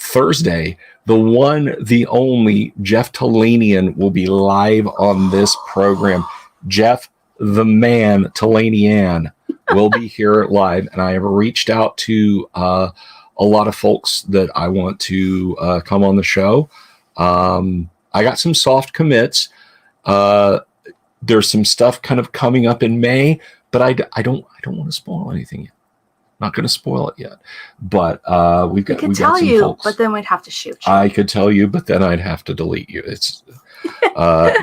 Thursday, the one, the only Jeff Talanian will be live on this program. Jeff, the man, Talanian, will be here live. And I have reached out to a lot of folks that I want to come on the show. I got some soft commits. There's some stuff kind of coming up in May, but I don't want to spoil anything yet. Not going to spoil it yet, but we could tell you, folks. but then we'd have to shoot you. I could tell you, but then I'd have to delete you. It's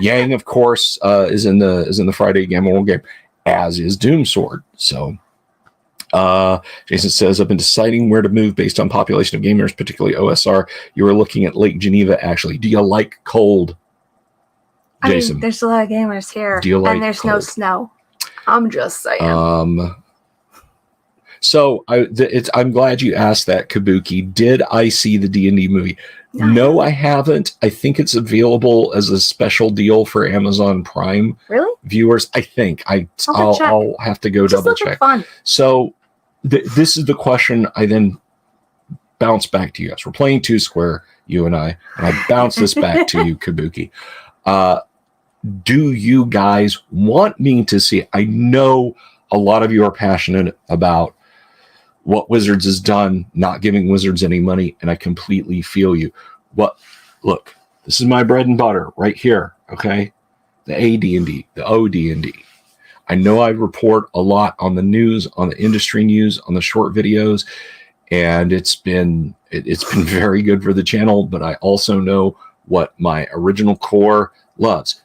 Yang, of course, is in the Friday Gamma World game, as is Doomsword. So Jason says, I've been deciding where to move based on population of gamers, particularly OSR. You were looking at Lake Geneva, actually. Do you like cold, Jason? I mean, there's a lot of gamers here, Do you like and there's cold? no snow. I'm just saying. So I'm glad you asked that, Kabuki. Did I see the D&D movie? No, I haven't. I think it's available as a special deal for Amazon Prime viewers. I think I'll have to go double check. Fun. So this is the question I then bounce back to you guys. We're playing Two Square, you and I bounce this back to you, Kabuki. Do you guys want me to see? I know a lot of you are passionate about what Wizards has done, not giving Wizards any money, and I completely feel you. Look, this is my bread and butter right here, okay? The AD&D, the OD&D. I know I report a lot on the news, on the industry news, on the short videos, and it's been very good for the channel, but I also know what my original core loves.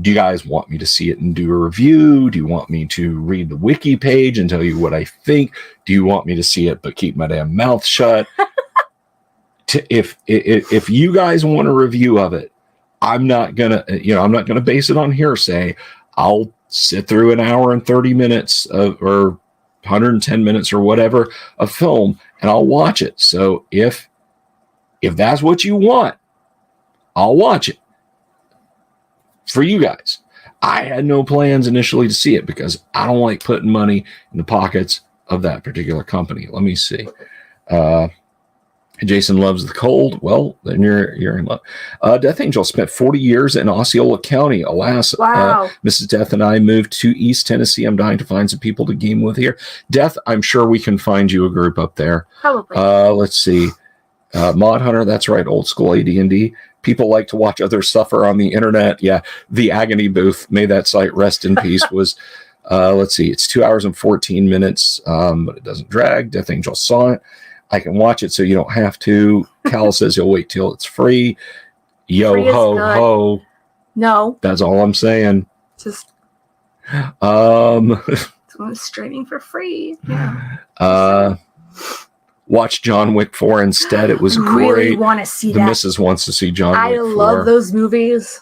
Do you guys want me to see it and do a review? Do you want me to read the wiki page and tell you what I think? Do you want me to see it but keep my damn mouth shut? If you guys want a review of it, I'm not gonna base it on hearsay. I'll sit through an hour and 30 minutes or 110 minutes or whatever of film, and I'll watch it. So if that's what you want, I'll watch it. For you guys, I had no plans initially to see it because I don't like putting money in the pockets of that particular company. Let me see. Jason loves the cold. Well, then you're in love. Death Angel spent 40 years in Osceola County. Alas, wow. Mrs. Death and I moved to East Tennessee. I'm dying to find some people to game with here. Death, I'm sure we can find you a group up there. Probably. Let's see. Mod Hunter, that's right, old school AD&D. People like to watch others suffer on the internet. Yeah, the Agony Booth, may that site rest in peace, was, let's see, it's 2 hours and 14 minutes, but it doesn't drag. Death Angel saw it. I can watch it so you don't have to. Cal says he'll wait till it's free. Yo, free ho, ho. No. That's all I'm saying. Just streaming for free. Yeah. Watch John Wick 4 instead. It was great. Really want to see the that. missus wants to see John Wick 4. I love those movies.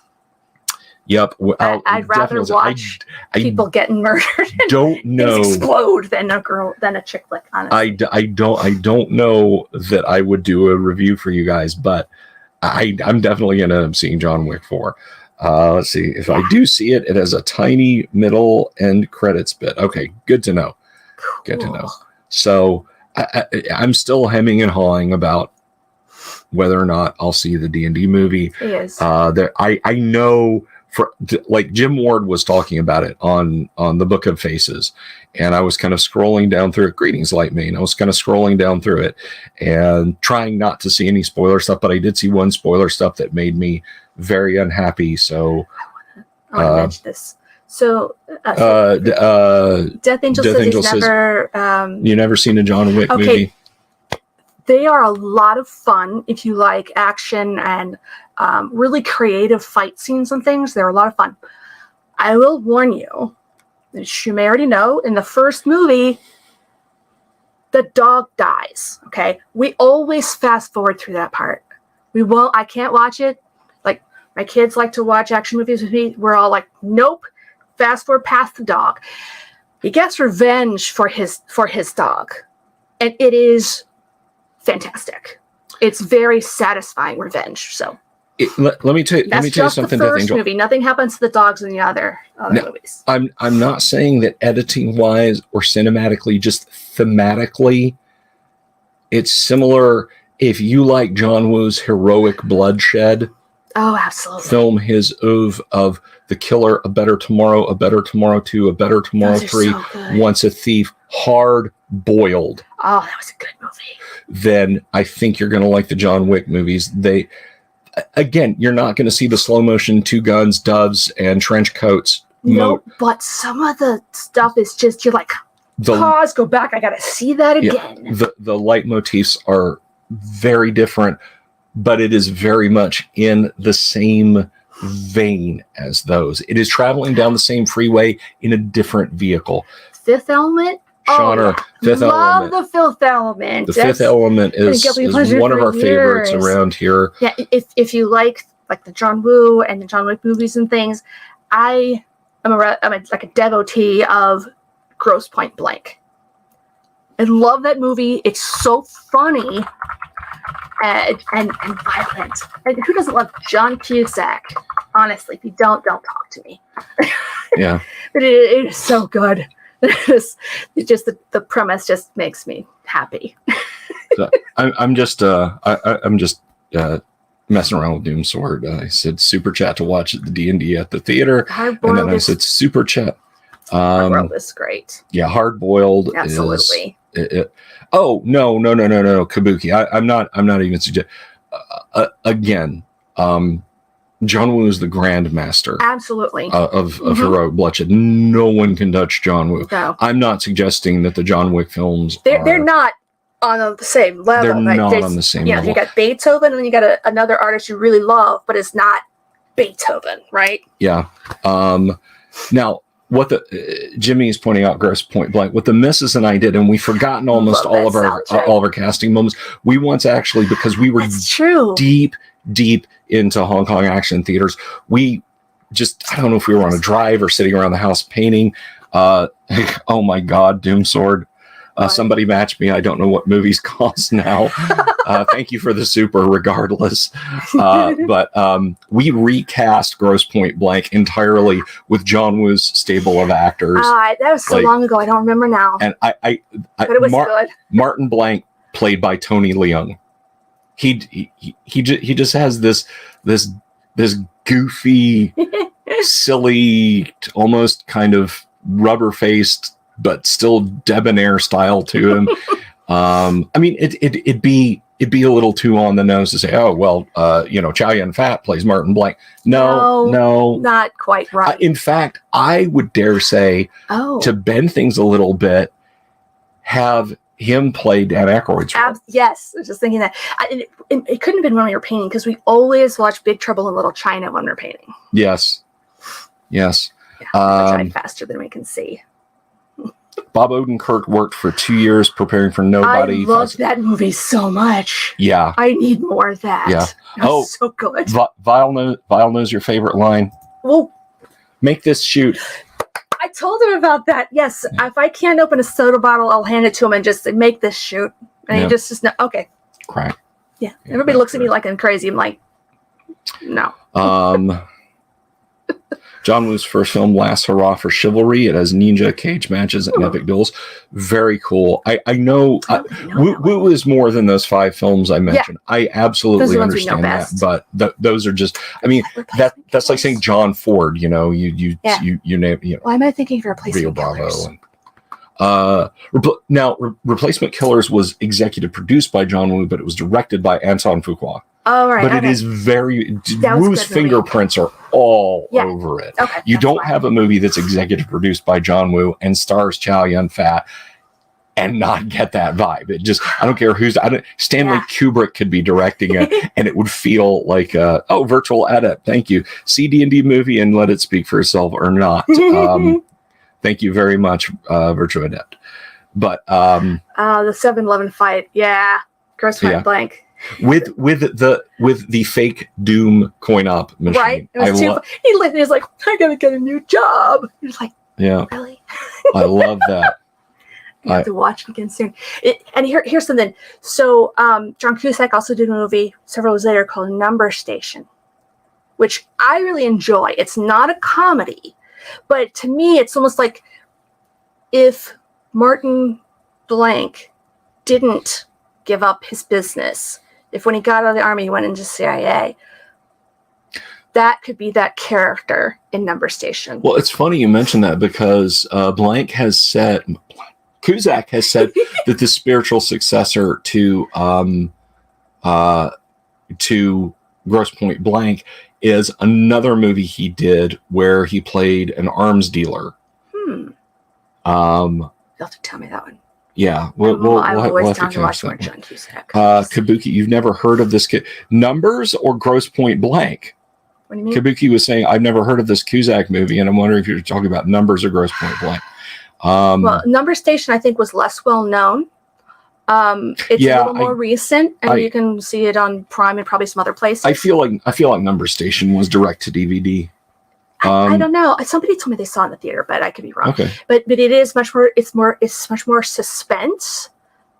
Yep. I'd rather watch people getting murdered and don't know explode than a chick flick, honestly. I don't know that I would do a review for you guys, but I'm definitely gonna end up seeing John Wick 4. Let's see. If I do see it, it has a tiny middle end credits bit. Okay, good to know. Cool. Good to know. So I'm still hemming and hawing about whether or not I'll see the D&D movie. Yes. I know, like Jim Ward was talking about it on the Book of Faces, and I was kind of scrolling down through it. Greetings, Lightmane. I was kind of scrolling down through it and trying not to see any spoiler stuff, but I did see one spoiler stuff that made me very unhappy. So I want to mention this. So, Death Angel says he's never... you never seen a John Wick movie? They are a lot of fun if you like action and really creative fight scenes and things. They're a lot of fun. I will warn you, as you may already know, in the first movie, the dog dies, okay? We always fast forward through that part. I can't watch it. Like, my kids like to watch action movies with me. We're all like, nope. Fast forward past the dog. He gets revenge for his dog. And it is fantastic. It's very satisfying revenge. So let me tell you something. The first movie. Nothing happens to the dogs in the other movies. I'm not saying that editing wise or cinematically, just thematically, it's similar if you like John Woo's heroic bloodshed, Oh, absolutely. film his oeuvre of The Killer, A Better Tomorrow, A Better Tomorrow 2, A Better Tomorrow 3, so good. Once a Thief, hard boiled. Oh, that was a good movie. Then I think you're going to like the John Wick movies. Again, you're not going to see the slow motion two guns, doves, and trench coats. No, but some of the stuff is just, you're like, pause, go back, I gotta see that again. Yeah, the leitmotifs are very different, but it is very much in the same vein as those. It is traveling down the same freeway in a different vehicle. Fifth Element? Shauna, Fifth love Element. the Fifth Element. The Fifth Element is one of our favorites around here. Yeah, if you like the John Woo and the John Wick movies and things, I'm like a devotee of Grosse Point Blank. I love that movie. It's so funny and violent. And who doesn't love John Cusack? Honestly, if you don't talk to me. Yeah. But it is so good. It's just the premise just makes me happy. So I'm just messing around with Doom Sword. I said super chat to watch the D&D at the theater, and then I said super chat. Hard-boiled is great. Yeah, hard boiled. Absolutely. Oh no, Kabuki. I'm not even suggesting. Again, John Woo is the grandmaster. Absolutely. Of heroic bloodshed. No one can touch John Woo. No. I'm not suggesting that the John Wick films they're not on the same level. They're not on the same level. You got Beethoven, and then you got another artist you really love, but it's not Beethoven, right? Yeah. Now, what Jimmy is pointing out, Grosse Point Blank, what the missus and I did, and we've forgotten almost all of our casting moments. We once actually, because we were deep into Hong Kong action theaters, we just, I don't know if we were on a drive or sitting around the house painting. Oh my God, Doom Sword. Somebody match me. I don't know what movies cost now. Thank you for the super regardless. But we recast Grosse Point Blank entirely with John Woo's stable of actors. That was so long ago. I don't remember now. And but it was good. Martin Blank, played by Tony Leung. He just has this goofy, silly, almost kind of rubber-faced, but still debonair style to him. I mean, it'd be a little too on the nose to say, oh well, Chow Yun-fat plays Martin Blank. No, not quite right. In fact, I would dare say, to bend things a little bit, have him play Dan Aykroyd's role. Yes, I was just thinking that. It couldn't have been when we were painting, because we always watch Big Trouble in Little China when we're painting. Yes. Yeah, trying faster than we can see. Bob Odenkirk worked for 2 years preparing for Nobody. I loved that movie so much. Yeah. I need more of that. Yeah. So good. Vile knows your favorite line. Well, make this shoot. I told him about that. Yes. Yeah. If I can't open a soda bottle, I'll hand it to him and just say, make this shoot. And he just know, okay. Right. Yeah. Everybody looks at me like I'm crazy. I'm like, no. John Woo's first film, Last Hurrah for Chivalry. It has ninja cage matches and epic duels. Very cool. I know Woo is more than those 5 films I mentioned. Yeah. I absolutely understand that. But those are just, I mean, that's like saying John Ford, you name, Why am I thinking of Replacement Killers? Now, Replacement Killers was executive produced by John Woo, but it was directed by Anton Fuqua. Oh, right. But it is Woo's fingerprints are all over it. Okay, you don't have a movie that's executive produced by John Woo and stars Chow Yun-fat and not get that vibe. It just, I don't care Stanley Kubrick could be directing it and it would feel like, virtual adept. Thank you. See D&D movie and let it speak for itself or not. Thank you very much, Virtual Adept. But the 7-Eleven fight, Grosse Point Blank. With the fake Doom coin op machine. Right. It was he's like, I gotta get a new job. He's like, really? I love that. I have to watch it again soon. And here's something. So John Cusack also did a movie several years later called Number Station, which I really enjoy. It's not a comedy, but to me, it's almost like if Martin Blank didn't give up his business if when he got out of the army, he went into CIA. That could be that character in Number Station. Well, it's funny you mentioned that because Cusack has said that the spiritual successor to Grosse Point Blank is another movie he did where he played an arms dealer. You'll have to tell me that one. Yeah, I'm always down to watch more John Cusack. Kabuki, you've never heard of this kid? Numbers or Grosse Point Blank? What do you mean? Kabuki was saying, I've never heard of this Cusack movie, and I'm wondering if you're talking about Numbers or Grosse Point Blank. Well, Number Station, I think, was less well known. It's a little more recent, and you can see it on Prime and probably some other places. I feel like Number Station was direct to DVD. I don't know. Somebody told me they saw it in the theater, but I could be wrong. Okay. But it is much more. It's much more suspense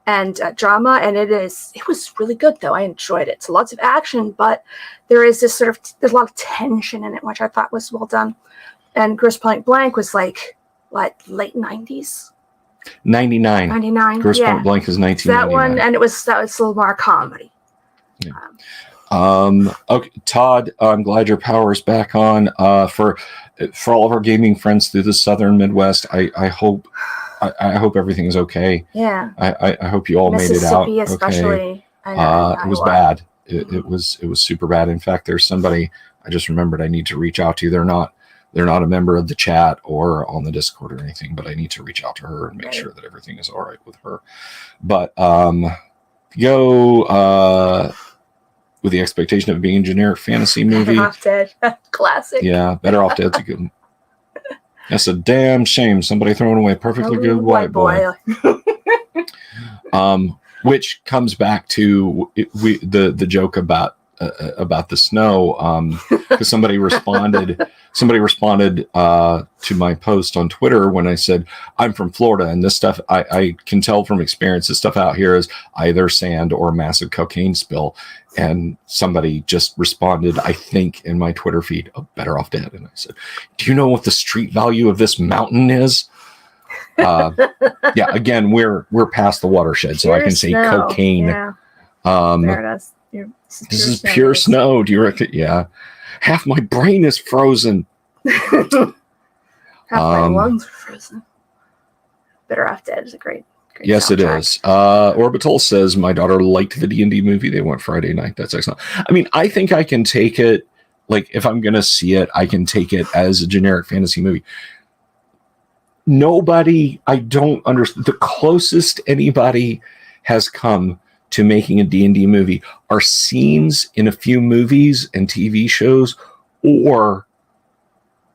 and drama, and it was really good though. I enjoyed it. So lots of action, but there's a lot of tension in it, which I thought was well done. And Grosse Point Blank was like what, late 90s? 99. Grosse Point Blank is 1999. That one, and that was a little more comedy. Yeah. Okay, Todd, I'm glad your power is back on. For all of our gaming friends through the Southern Midwest, I hope everything is okay. Yeah. I hope you all made it out. Mississippi, especially. Okay. It was bad. It was super bad. In fact, there's somebody I just remembered I need to reach out to. They're not a member of the chat or on the Discord or anything, but I need to reach out to her and make sure that everything is all right with her. But go with the expectation of being a generic fantasy movie. Better Off Dead. Classic. Yeah, Better Off Dead's a good one. That's a damn shame. Somebody throwing away a perfectly good white boy. Which comes back to the joke about the snow, because somebody responded to my post on Twitter when I said I'm from Florida, and this stuff I can tell from experience, this stuff out here is either sand or a massive cocaine spill. And somebody just responded, I think, in my Twitter feed, Better Off Dead. And I said, do you know what the street value of this mountain is? Yeah, again, we're past the watershed, so I can say snow. Cocaine. Yeah. There it is. This is pure snow. Do you reckon? Yeah. Half my brain is frozen. Half my lungs are frozen. Better Off Dead is a great yes, soundtrack. It is. Orbital says, my daughter liked the D&D movie. They went Friday night. That's excellent. I mean, I think I can take it, like, if I'm going to see it, I can take it as a generic fantasy movie. I don't understand. The closest anybody has come to making a D&D movie are scenes in a few movies and TV shows, or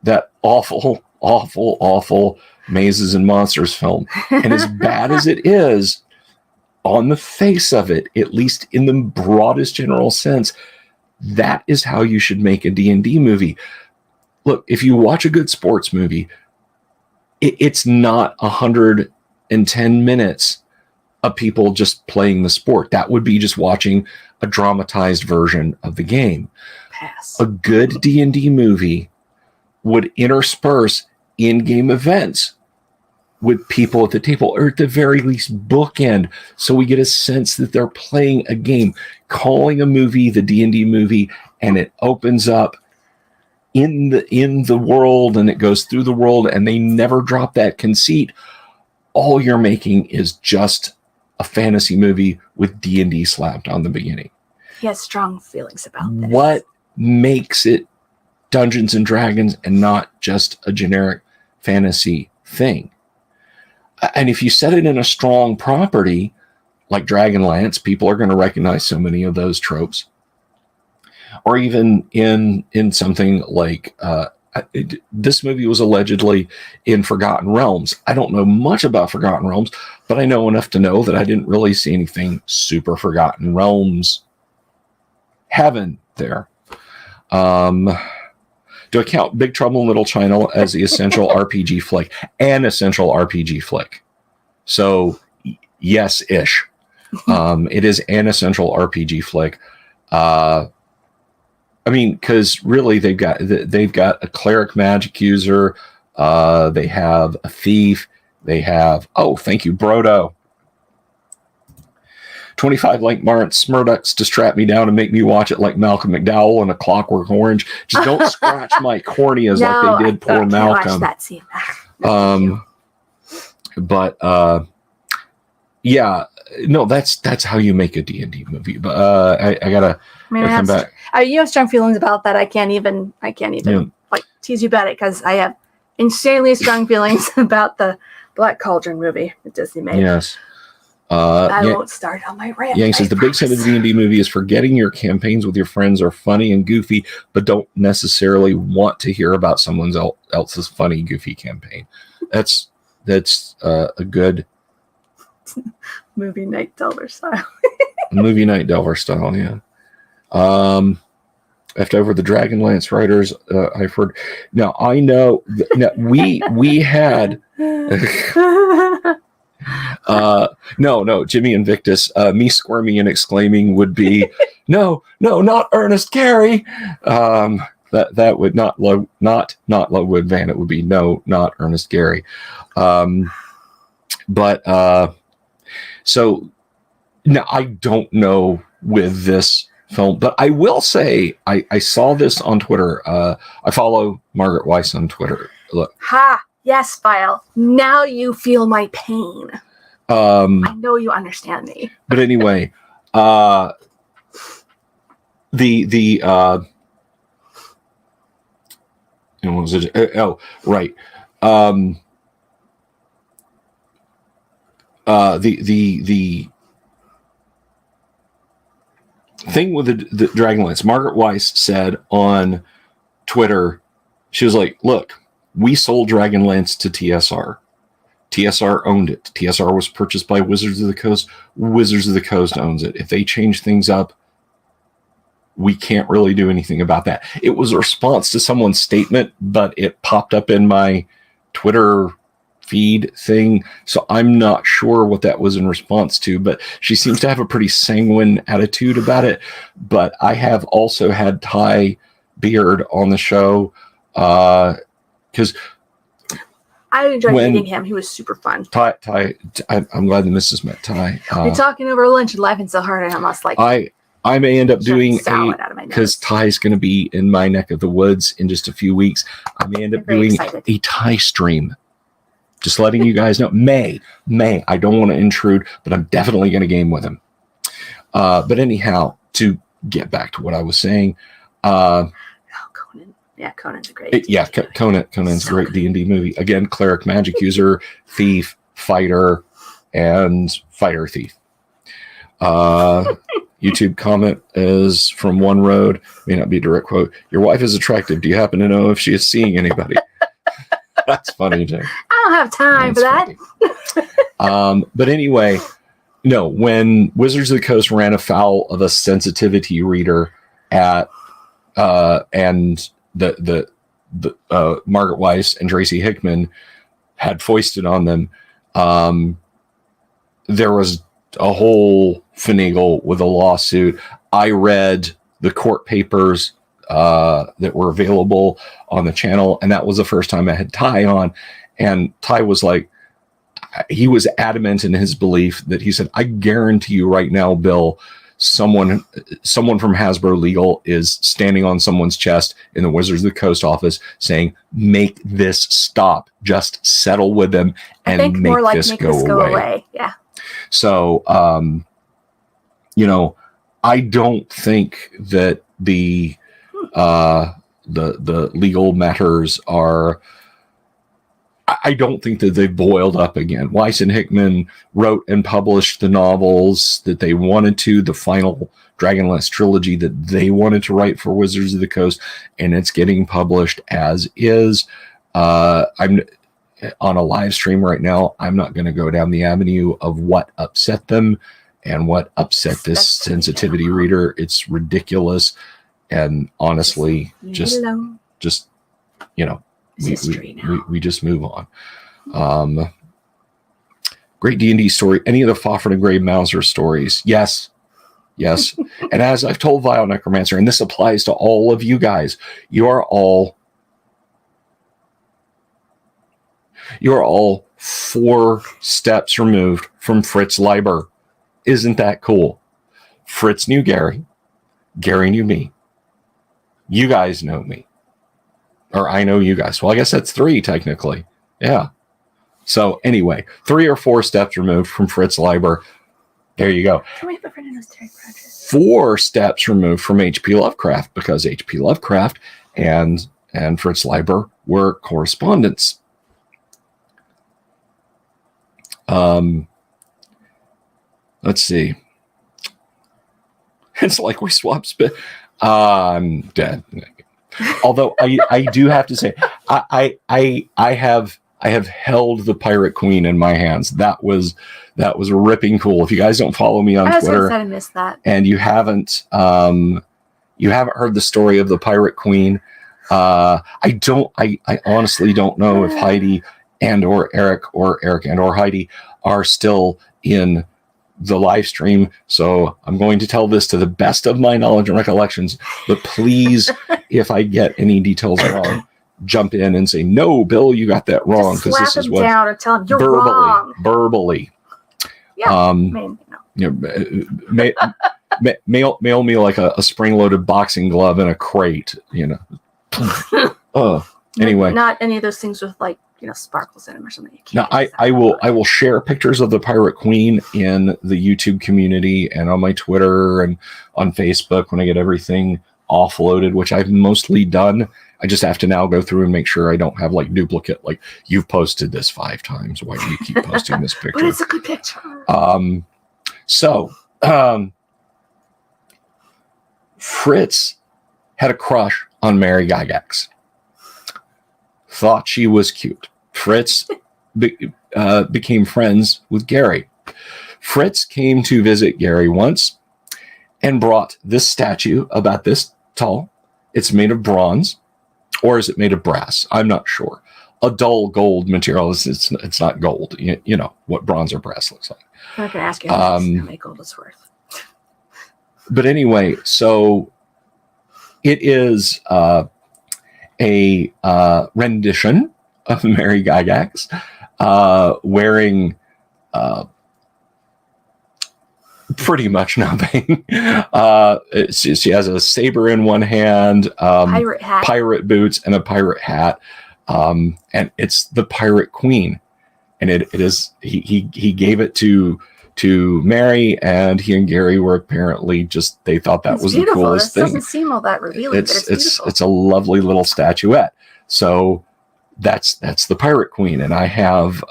that awful Mazes and Monsters film. And as bad as it is, on the face of it, at least in the broadest general sense, that is how you should make a D&D movie. Look, if you watch a good sports movie, it's not 110 minutes of people just playing the sport. That would be just watching a dramatized version of the game. Pass. A good D&D movie would intersperse in-game events with people at the table, or at the very least bookend, so we get a sense that they're playing a game. Calling a movie the D&D movie, and it opens up in the world, and it goes through the world, and they never drop that conceit. All you're making is just a fantasy movie with D&D slapped on the beginning. He has strong feelings about this. What makes it Dungeons and Dragons and not just a generic fantasy thing? And if you set it in a strong property like Dragonlance, people are going to recognize so many of those tropes. Or even in something like this movie was allegedly in Forgotten Realms. I don't know much about Forgotten Realms, but I know enough to know that I didn't really see anything super Forgotten Realms heaven there. Do I count Big Trouble in Little China as the essential RPG flick? An essential RPG flick. So, yes-ish. It is an essential RPG flick. I mean, because really they've got a cleric magic user. They have a thief. They have, thank you, Brodo. 25 like Martin Smurducks to strap me down and make me watch it like Malcolm McDowell in A Clockwork Orange. Just don't scratch my corneas like they did poor Malcolm. Watch that scene. But yeah, no, that's how you make a D&D movie. But I gotta come back. You have strong feelings about that. I can't even like tease you about it because I have insanely strong feelings about the Black Cauldron movie that Disney made. Yes. I won't start on my rant. Yang says the big set of the D&D movie is forgetting your campaigns with your friends are funny and goofy, but don't necessarily want to hear about someone else's funny, goofy campaign. That's a good movie night Delver style. Movie night Delver style, yeah. Left over the Dragonlance writers, I've heard. Now I know we had no, Jimmy Invictus, me squirming and exclaiming would be no, not Ernest Gary. That would not Ludwig Van. It would be no, not Ernest Gary. But so now I don't know with this film, but I will say I saw this on Twitter. I follow Margaret Weiss on Twitter. Look. Ha! Yes, File. Now you feel my pain. I know you understand me. But anyway, what was it? Oh, right. The thing with the Dragonlance, Margaret Weiss said on Twitter, she was like, look, we sold Dragonlance to TSR. TSR owned it. TSR was purchased by Wizards of the Coast. Wizards of the Coast owns it. If they change things up, we can't really do anything about that. It was a response to someone's statement, but it popped up in my Twitter feed thing. So I'm not sure what that was in response to, but she seems to have a pretty sanguine attitude about it. But I have also had Ty Beard on the show because I enjoyed meeting him. He was super fun. Ty, I'm glad the missus met Ty. We're talking over lunch and laughing so hard I almost like I may end up doing because Ty's going to be in my neck of the woods in just a few weeks. I may end up doing a Ty stream. Just letting you guys know. May. I don't want to intrude, but I'm definitely going to game with him. But anyhow, to get back to what I was saying. Conan. Yeah, Conan's a great. Conan's a great D&D movie. Again, cleric, magic user, thief, fighter, and fighter thief. YouTube comment is from One Road. May not be a direct quote. Your wife is attractive. Do you happen to know if she is seeing anybody? That's funny, Jay. I don't have time for that. But anyway, no, when Wizards of the Coast ran afoul of a sensitivity reader at and the Margaret Weiss and Tracy Hickman had foisted on them, there was a whole finagle with a lawsuit. I read the court papers that were available on the channel, and that was the first time I had Ty on, and Ty was like, he was adamant in his belief that he said, I guarantee you right now, Bill, someone from Hasbro Legal is standing on someone's chest in the Wizards of the Coast office saying, make this stop, just settle with them and make this go away. Yeah. So, I don't think that the legal matters are, I don't think that they've boiled up again. Weiss and Hickman wrote and published the novels that they wanted to, the final Dragonlance trilogy that they wanted to write for Wizards of the Coast, and it's getting published as is. I'm on a live stream right now. I'm not going to go down the avenue of what upset them and what upset this sensitivity reader. It's ridiculous. And honestly, we just move on. Great D&D story. Any of the Fafhrd and Grey Mouser stories? Yes. And as I've told Vile Necromancer, and this applies to all of you guys, you are all 4 steps removed from Fritz Leiber. Isn't that cool? Fritz knew Gary. Gary knew me. You guys know me. Or I know you guys. Well, I guess that's 3 technically. Yeah. So anyway, 3 or 4 steps removed from Fritz Leiber. There you go. Can we have a friend in those Terry Pratchett? 4 steps removed from H.P. Lovecraft, because H.P. Lovecraft and Fritz Leiber were correspondents. Let's see. It's like we swapped spit. I'm dead. Although I do have to say, I have held the Pirate Queen in my hands. That was ripping cool. If you guys don't follow me on Twitter, I missed that, and you haven't heard the story of the Pirate Queen, I honestly don't know if Heidi and or Eric and or Heidi are still in the live stream. So I'm going to tell this to the best of my knowledge and recollections, but please, if I get any details wrong, jump in and say, no, Bill, you got that wrong. Because this is what down or tell him you're verbally. Yeah. Mail me like a spring-loaded boxing glove in a crate, Anyway, not any of those things with like sparkles in them or something. You now can't I will share pictures of the Pirate Queen in the YouTube community and on my Twitter and on Facebook when I get everything offloaded, which I've mostly done. I just have to now go through and make sure I don't have like duplicate, like, you've posted this 5 times. Why do you keep posting this picture? But it's a good picture. Fritz had a crush on Mary Gygax. Thought she was cute. Fritz became friends with Gary. Fritz came to visit Gary once and brought this statue about this tall. It's made of bronze, or is it made of brass? I'm not sure. A dull gold material. It's not gold. You know what bronze or brass looks like. I'm not going to ask you how much gold is worth. But anyway, so it is a rendition of Mary Gygax wearing pretty much nothing. She has a saber in one hand, pirate boots, and a pirate hat. And it's the Pirate Queen. And it is he gave it to Mary, and he and Gary were apparently just, they thought that was beautiful. The coolest thing. It doesn't seem all that revealing, but it's a lovely little statuette. So that's the Pirate Queen, and I have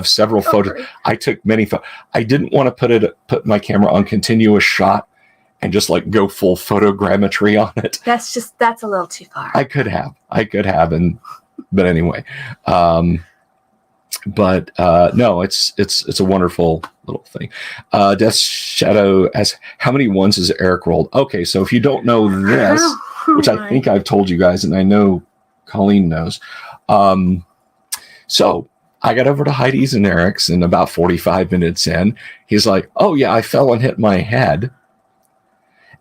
several photos. I took many photos. I didn't want to put my camera on continuous shot and just like go full photogrammetry on it. That's a little too far. I could have, but anyway. But no, it's a wonderful little thing. Death Shadow asks, how many ones has Eric rolled? Okay, so if you don't know this, which I think I've told you guys, and I know Colleen knows. So I got over to Heidi's and Eric's, and about 45 minutes in, he's like, oh yeah, I fell and hit my head.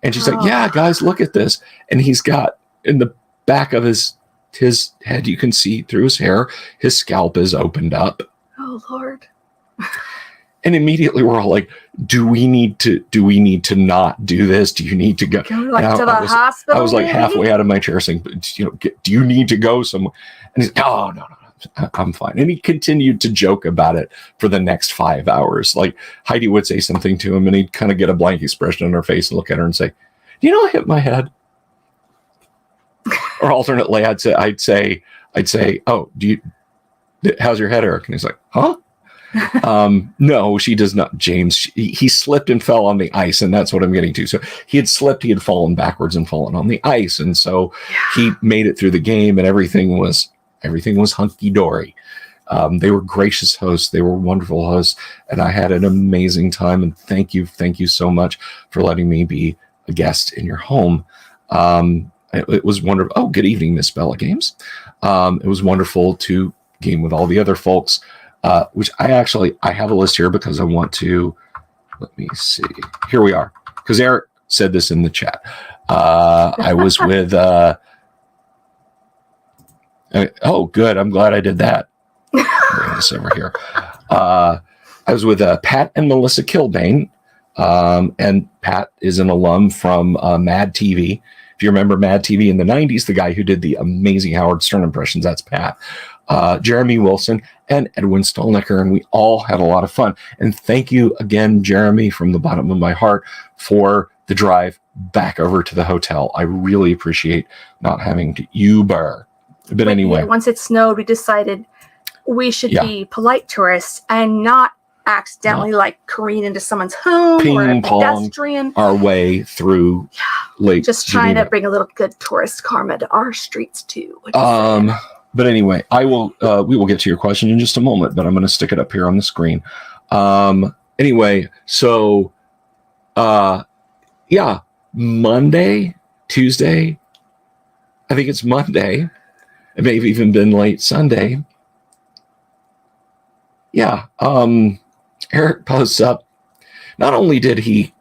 And she's like, yeah, guys, look at this. And he's got in the back of his head, you can see through his hair, his scalp is opened up. Oh Lord. And immediately we're all like, do we need to not do this? Do you need to go to the hospital? I was like halfway out of my chair saying, do you need to go somewhere? And he's like, oh, no, I'm fine. And he continued to joke about it for the next 5 hours. Like Heidi would say something to him and he'd kind of get a blank expression on her face and look at her and say, do you know I hit my head? Or alternately, I'd say, oh, how's your head, Eric? And he's like, huh? No, she does not, James. He slipped and fell on the ice, and that's what I'm getting to. So he had slipped, he had fallen backwards and fallen on the ice, and so he made it through the game, and everything was hunky dory. They were gracious hosts, they were wonderful hosts, and I had an amazing time. And thank you so much for letting me be a guest in your home. It was wonderful. Oh, good evening, Miss Bella Games. It was wonderful to game with all the other folks. Which I have a list here because I want to, let me see. Here we are. Because Eric said this in the chat. I was with, oh, good. I'm glad I did that. Bring this over here. I was with Pat and Melissa Kilbane. And Pat is an alum from Mad TV. If you remember Mad TV in the 90s, the guy who did the amazing Howard Stern impressions, that's Pat. Jeremy Wilson and Edwin Stolnicker, and we all had a lot of fun. And thank you again, Jeremy, from the bottom of my heart for the drive back over to the hotel. I really appreciate not having to Uber. But anyway. Once it snowed, we decided we should be polite tourists and not accidentally careen into someone's home or a pedestrian. Our way through Lake Just trying to bring a little good tourist karma to our streets too. But anyway, we will get to your question in just a moment, but I'm going to stick it up here on the screen. Anyway, so Monday, Tuesday, I think it's Monday. It may have even been late Sunday. Yeah. Eric posts up. Not only did he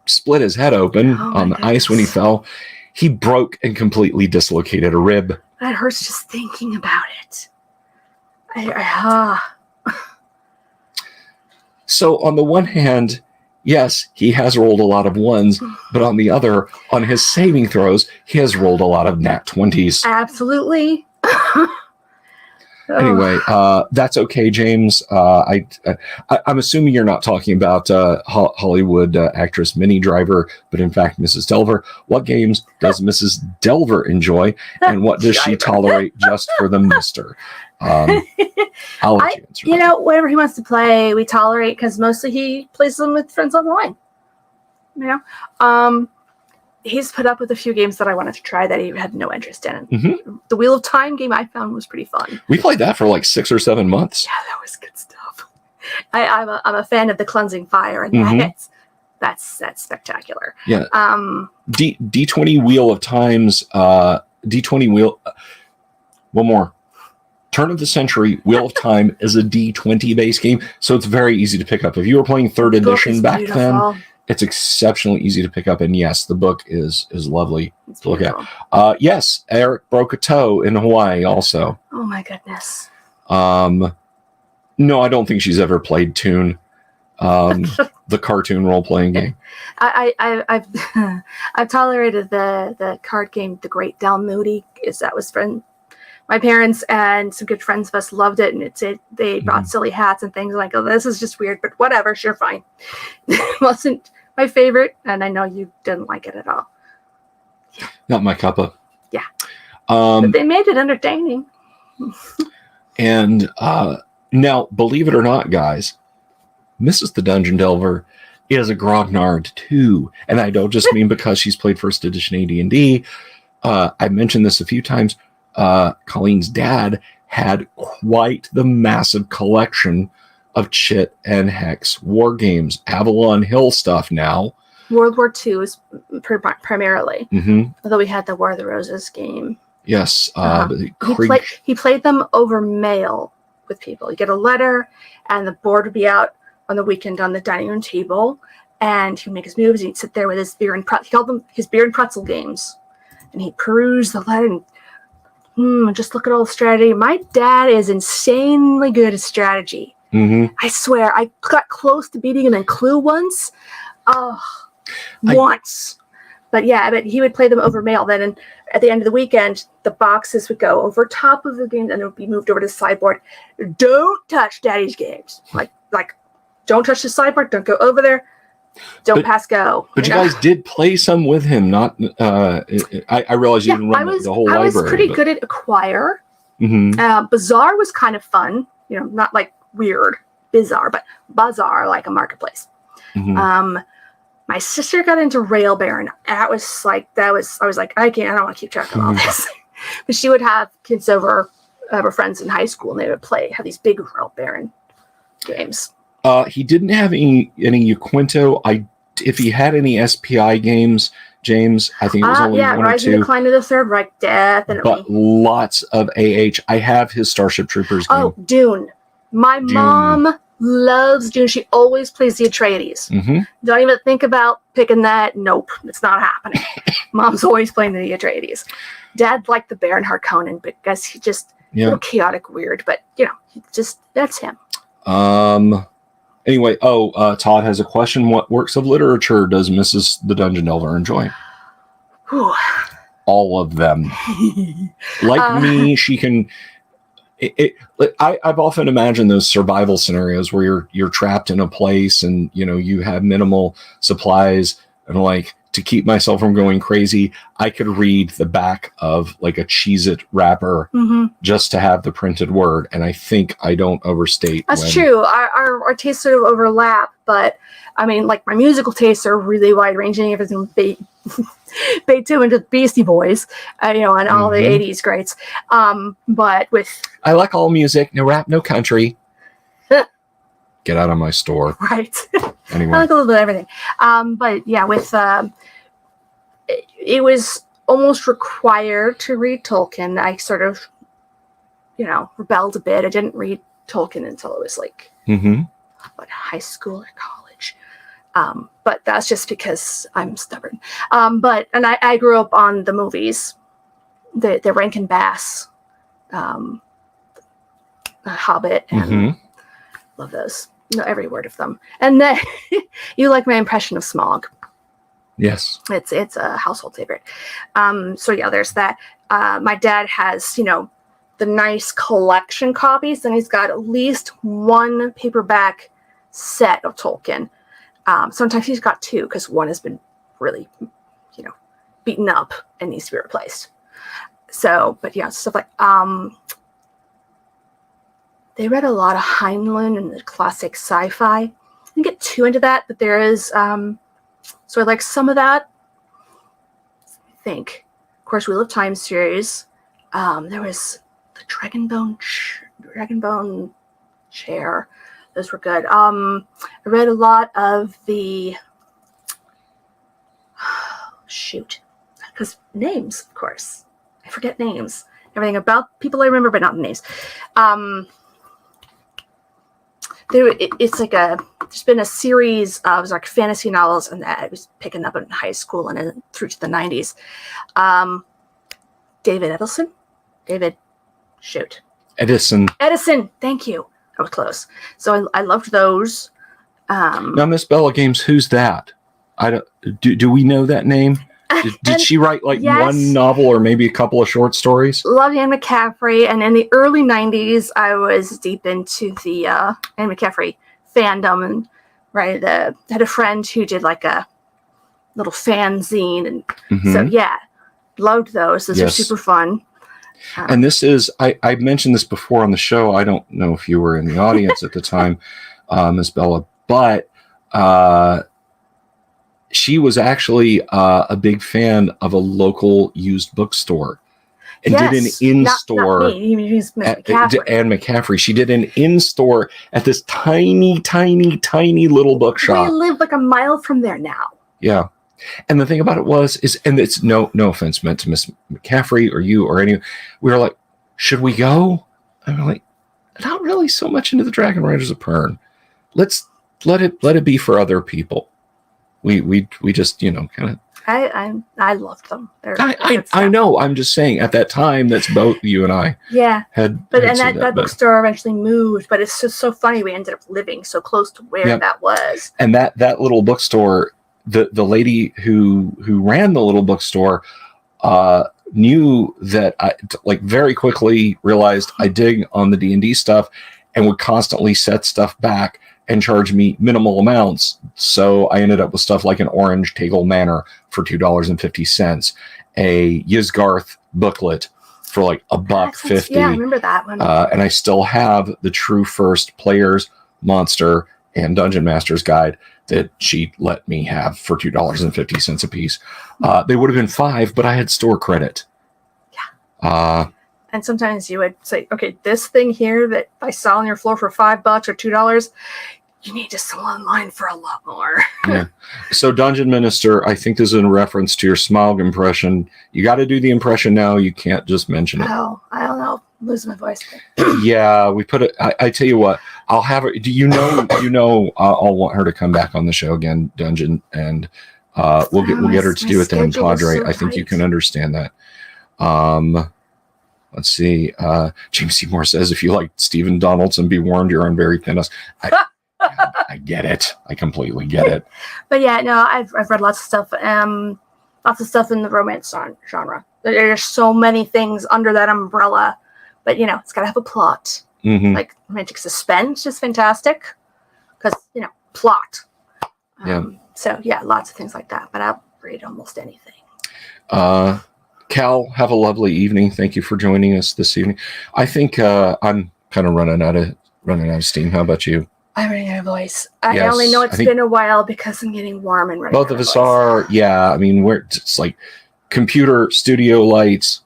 split his head open on the ice when he fell, he broke and completely dislocated a rib. That hurts just thinking about it. So on the one hand, yes, he has rolled a lot of ones, but on the other, on his saving throws, he has rolled a lot of nat 20s. Absolutely. Anyway, that's okay, James. I'm assuming you're not talking about Hollywood actress Minnie Driver, but in fact, Mrs. Delver. What games does Mrs. Delver enjoy, and what does she tolerate just for the mister? I'll let you answer. Whatever he wants to play, we tolerate because mostly he plays them with friends online. He's put up with a few games that I wanted to try that he had no interest in. Mm-hmm. The Wheel of Time game I found was pretty fun. We played that for like 6 or 7 months. Yeah, that was good stuff. I'm a fan of the Cleansing Fire, and that's spectacular. Yeah. D20 Wheel of Times. D20 Wheel. One more. Turn of the Century Wheel of Time is a D20 base game, so it's very easy to pick up. If you were playing 3rd edition back then, it's exceptionally easy to pick up, and yes, the book is lovely to look at. Yes, Eric broke a toe in Hawaii also. Oh my goodness. No, I don't think she's ever played Toon, the cartoon role-playing game. I've tolerated the card game The Great Del Moody, because that was fun. My parents and some good friends of us loved it, and they brought silly hats and things. Like, oh, this is just weird, but whatever, sure, fine. It wasn't my favorite, and I know you didn't like it at all. Yeah. Not my cuppa. Yeah. But they made it entertaining. And now, believe it or not, guys, Mrs. the Dungeon Delver is a grognard too, and I don't just mean because she's played 1st edition AD&D. I mentioned this a few times. Colleen's dad had quite the massive collection of Chit and Hex war games, Avalon Hill stuff now. World War II is primarily, mm-hmm. although we had the War of the Roses game. Yes. He played them over mail with people. You get a letter, and the board would be out on the weekend on the dining room table, and he'd make his moves, and he'd sit there with his beer and pretzel. He called them his beer and pretzel games, and he'd peruse the letter and just look at all the strategy. My dad is insanely good at strategy. Mm-hmm. I swear, I got close to beating him in Clue once. Once. But he would play them over mail then, and at the end of the weekend, the boxes would go over top of the game, and it would be moved over to the sideboard. Don't touch Daddy's games. Like, don't touch the sideboard. Don't go over there. Don't pass go. But you guys did play some with him, not... I realize you didn't run the whole library. I was pretty good at Acquire. Mm-hmm. Bazaar was kind of fun. Not like weird, bizarre, but Bazaar, like a marketplace. Mm-hmm. My sister got into Rail Baron. I was like, I don't want to keep track of all this. But she would have kids over, her friends in high school, and they would have these big Rail Baron games. He didn't have any Uquinto. If he had any SPI games, James, I think it was only one or Rise two. and Decline of the Third Reich, Death, but lots of AH. I have his Starship Troopers game. Oh, Dune. My mom loves Dune. She always plays the Atreides. Mm-hmm. Don't even think about picking that. Nope, it's not happening. Mom's always playing the Atreides. Dad liked the Baron Harkonnen because he just a little chaotic, weird, but that's him. Anyway, Todd has a question. What works of literature does Mrs. the Dungeon Delver enjoy? Whew. All of them. Like me, she can. I've often imagined those survival scenarios where you're trapped in a place and you have minimal supplies, and like, to keep myself from going crazy, I could read the back of like a Cheez-It wrapper just to have the printed word, and I think I don't overstate. That's true. Our tastes sort of overlap, but I mean, like, my musical tastes are really wide ranging. Everything Beethoven to Beastie Boys, and all the '80s greats. But with I like all music, no rap, no country. Get out of my store. Right. Anyway. I like a little bit of everything. But yeah, with it was almost required to read Tolkien. I sort of, rebelled a bit. I didn't read Tolkien until it was like high school or college. But that's just because I'm stubborn. And I grew up on the movies, the Rankin Bass, The Hobbit, and love those. Know every word of them. And then you like my impression of Smaug. Yes. It's a household favorite. So yeah, there's that. My dad has, the nice collection copies, and he's got at least one paperback set of Tolkien. Sometimes he's got two because one has been really, beaten up and needs to be replaced. So, but yeah, stuff like they read a lot of Heinlein and the classic sci-fi. I didn't get too into that, but there is sort of like some of that. I think, of course, Wheel of Time series. There was the Dragonbone chair. Those were good. I read a lot of the because names, of course, I forget names. Everything about people I remember, but not the names. It's like there's been a series of like fantasy novels, and that I was picking up in high school and then through to the 90s. Edison. Thank you. I was close. So I loved those. Now, Miss Bella Games, who's that? Do we know that name? Did she write one novel or maybe a couple of short stories? Love Anne McCaffrey, and in the early 90s, I was deep into the Anne McCaffrey fandom, and had a friend who did like a little fanzine, and so yeah, loved those. Those are super fun. And this is I mentioned this before on the show. I don't know if you were in the audience at the time, Miss Bella, but she was actually a big fan of a local used bookstore and did an in-store. Not me. Anne McCaffrey. She did an in-store at this tiny, tiny, tiny little bookshop. We live like a mile from there now. Yeah. And the thing about it and it's no offense meant to Miss McCaffrey or you or any, we were like, should we go? I'm like, not really so much into the Dragon Riders of Pern. Let's let it be for other people. We just, kind of. I loved them. I know. I'm just saying at that time, that's both you and I. Yeah. That bookstore eventually moved, but it's just so funny. We ended up living so close to where that was. And that little bookstore, the lady who ran the little bookstore, knew that I very quickly realized I dig on the D&D stuff and would constantly set stuff back and charge me minimal amounts. So I ended up with stuff like an Orange Tagel Manor for $2.50, a Yizgarth booklet for like $1.50. Yeah, I remember that one. And I still have the True First Players, Monster, and Dungeon Master's Guide that she let me have for $2.50 a piece. They would have been $5, but I had store credit. Yeah. And sometimes you would say, okay, this thing here that I saw on your floor for $5 or $2, you need to sell online for a lot more. Yeah. So Dungeon Minister, I think this is in reference to your Smaug impression. You got to do the impression now. You can't just mention it. Oh, I don't know. Lose my voice. Yeah, we put it. I tell you what, I'll have her. Do you know? I'll want her to come back on the show again, Dungeon, and we'll get her to do it then, Padre. I think you can understand that. Let's see. James Seymour says, if you like Stephen Donaldson, be warned, you're on very thin ice. I get it. I completely get it. But yeah, no, I've read lots of stuff. Lots of stuff in the romance genre. There's so many things under that umbrella, but it's got to have a plot. Mm-hmm. Like romantic suspense is fantastic because plot. So yeah, lots of things like that. But I'll read almost anything. Cal, have a lovely evening. Thank you for joining us this evening. I think I'm kind of running out of steam. How about you? I'm running out of voice. I only know it's been a while because I'm getting warm and running both of us are. Yeah, I mean, it's like computer studio lights,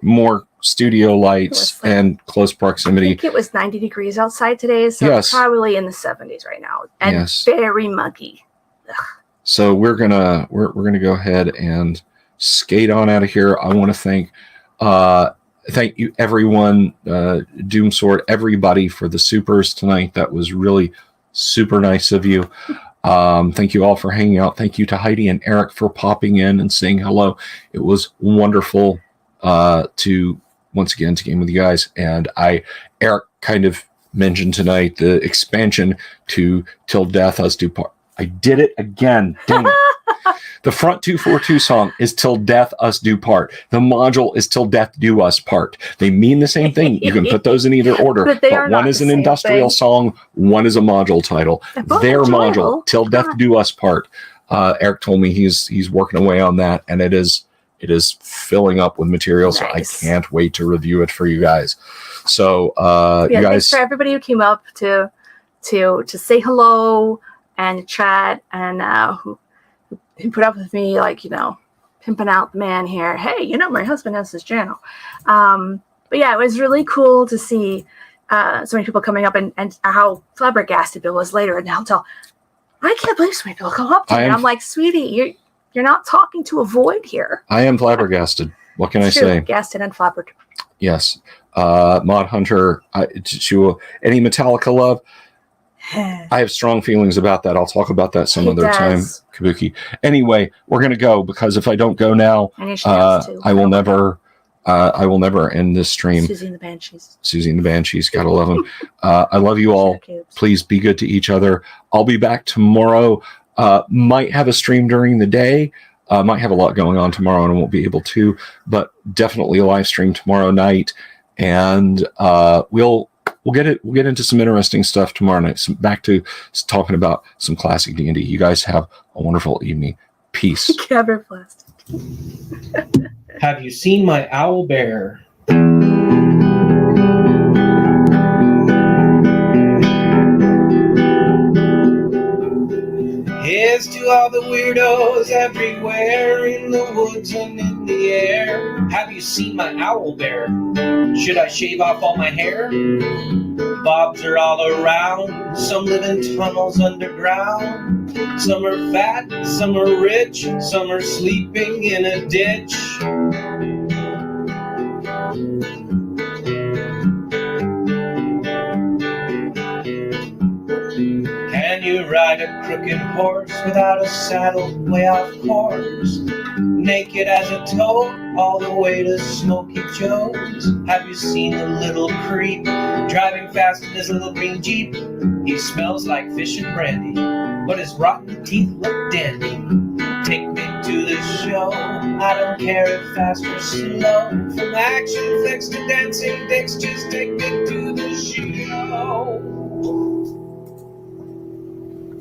more studio lights, and close proximity. I think it was 90 degrees outside today, so yes. Probably in the 70s right now, and very muggy. Ugh. So we're gonna go ahead and skate on out of here. I want to thank you everyone, Doomsword, everybody for the supers tonight. That was really super nice of you. Thank you all for hanging out. Thank you to Heidi and Eric for popping in and saying hello. It was wonderful to once again to game with you guys. And Eric kind of mentioned tonight the expansion to Till Death Us Do Part. I did it again. Dang it. The front 242 song is Till Death Us Do Part. The module is Till Death Do Us Part. They mean the same thing. You can put those in either order. but one is an industrial song, one is a module title. Their module, Till Death Do Us Part. Eric told me he's working away on that, and it is filling up with material. Nice. So I can't wait to review it for you guys. So you guys, thanks for everybody who came up to say hello and chat and who put up with me, like, pimping out the man here. Hey, my husband has this channel. But yeah, it was really cool to see so many people coming up and how flabbergasted Bill was later. And I can't believe so many people come up to me. And I'm like, sweetie, you're not talking to a void here. I am flabbergasted. What can I say? Gasted and flabbered. Yes. Mod Hunter, any Metallica love? I have strong feelings about that. I'll talk about that some other time, Kabuki. Anyway, we're going to go because if I don't go now, I will never end this stream. Susie and the Banshees. Gotta love them. I love you all. Please be good to each other. I'll be back tomorrow. Might have a stream during the day. Might have a lot going on tomorrow and I won't be able to, but definitely a live stream tomorrow night. And we'll get into some interesting stuff tomorrow night. Back to talking about some classic D&D. You guys have a wonderful evening. Peace. Have you seen my owl bear? Here's to all the weirdos everywhere in the woods and in the air. Have you seen my owl bear? Should I shave off all my hair? Bobs are all around. Some live in tunnels underground. Some are fat, some are rich, some are sleeping in a ditch. Can you ride a crooked horse without a saddle way off course? Naked as a toad all the way to Smoky Joe's. Have you seen the little creep driving fast in his little green Jeep? He smells like fish and brandy, but his rotten teeth look dandy. Take me to the show, I don't care if fast or slow. From action flicks to dancing dicks, just take me to the show.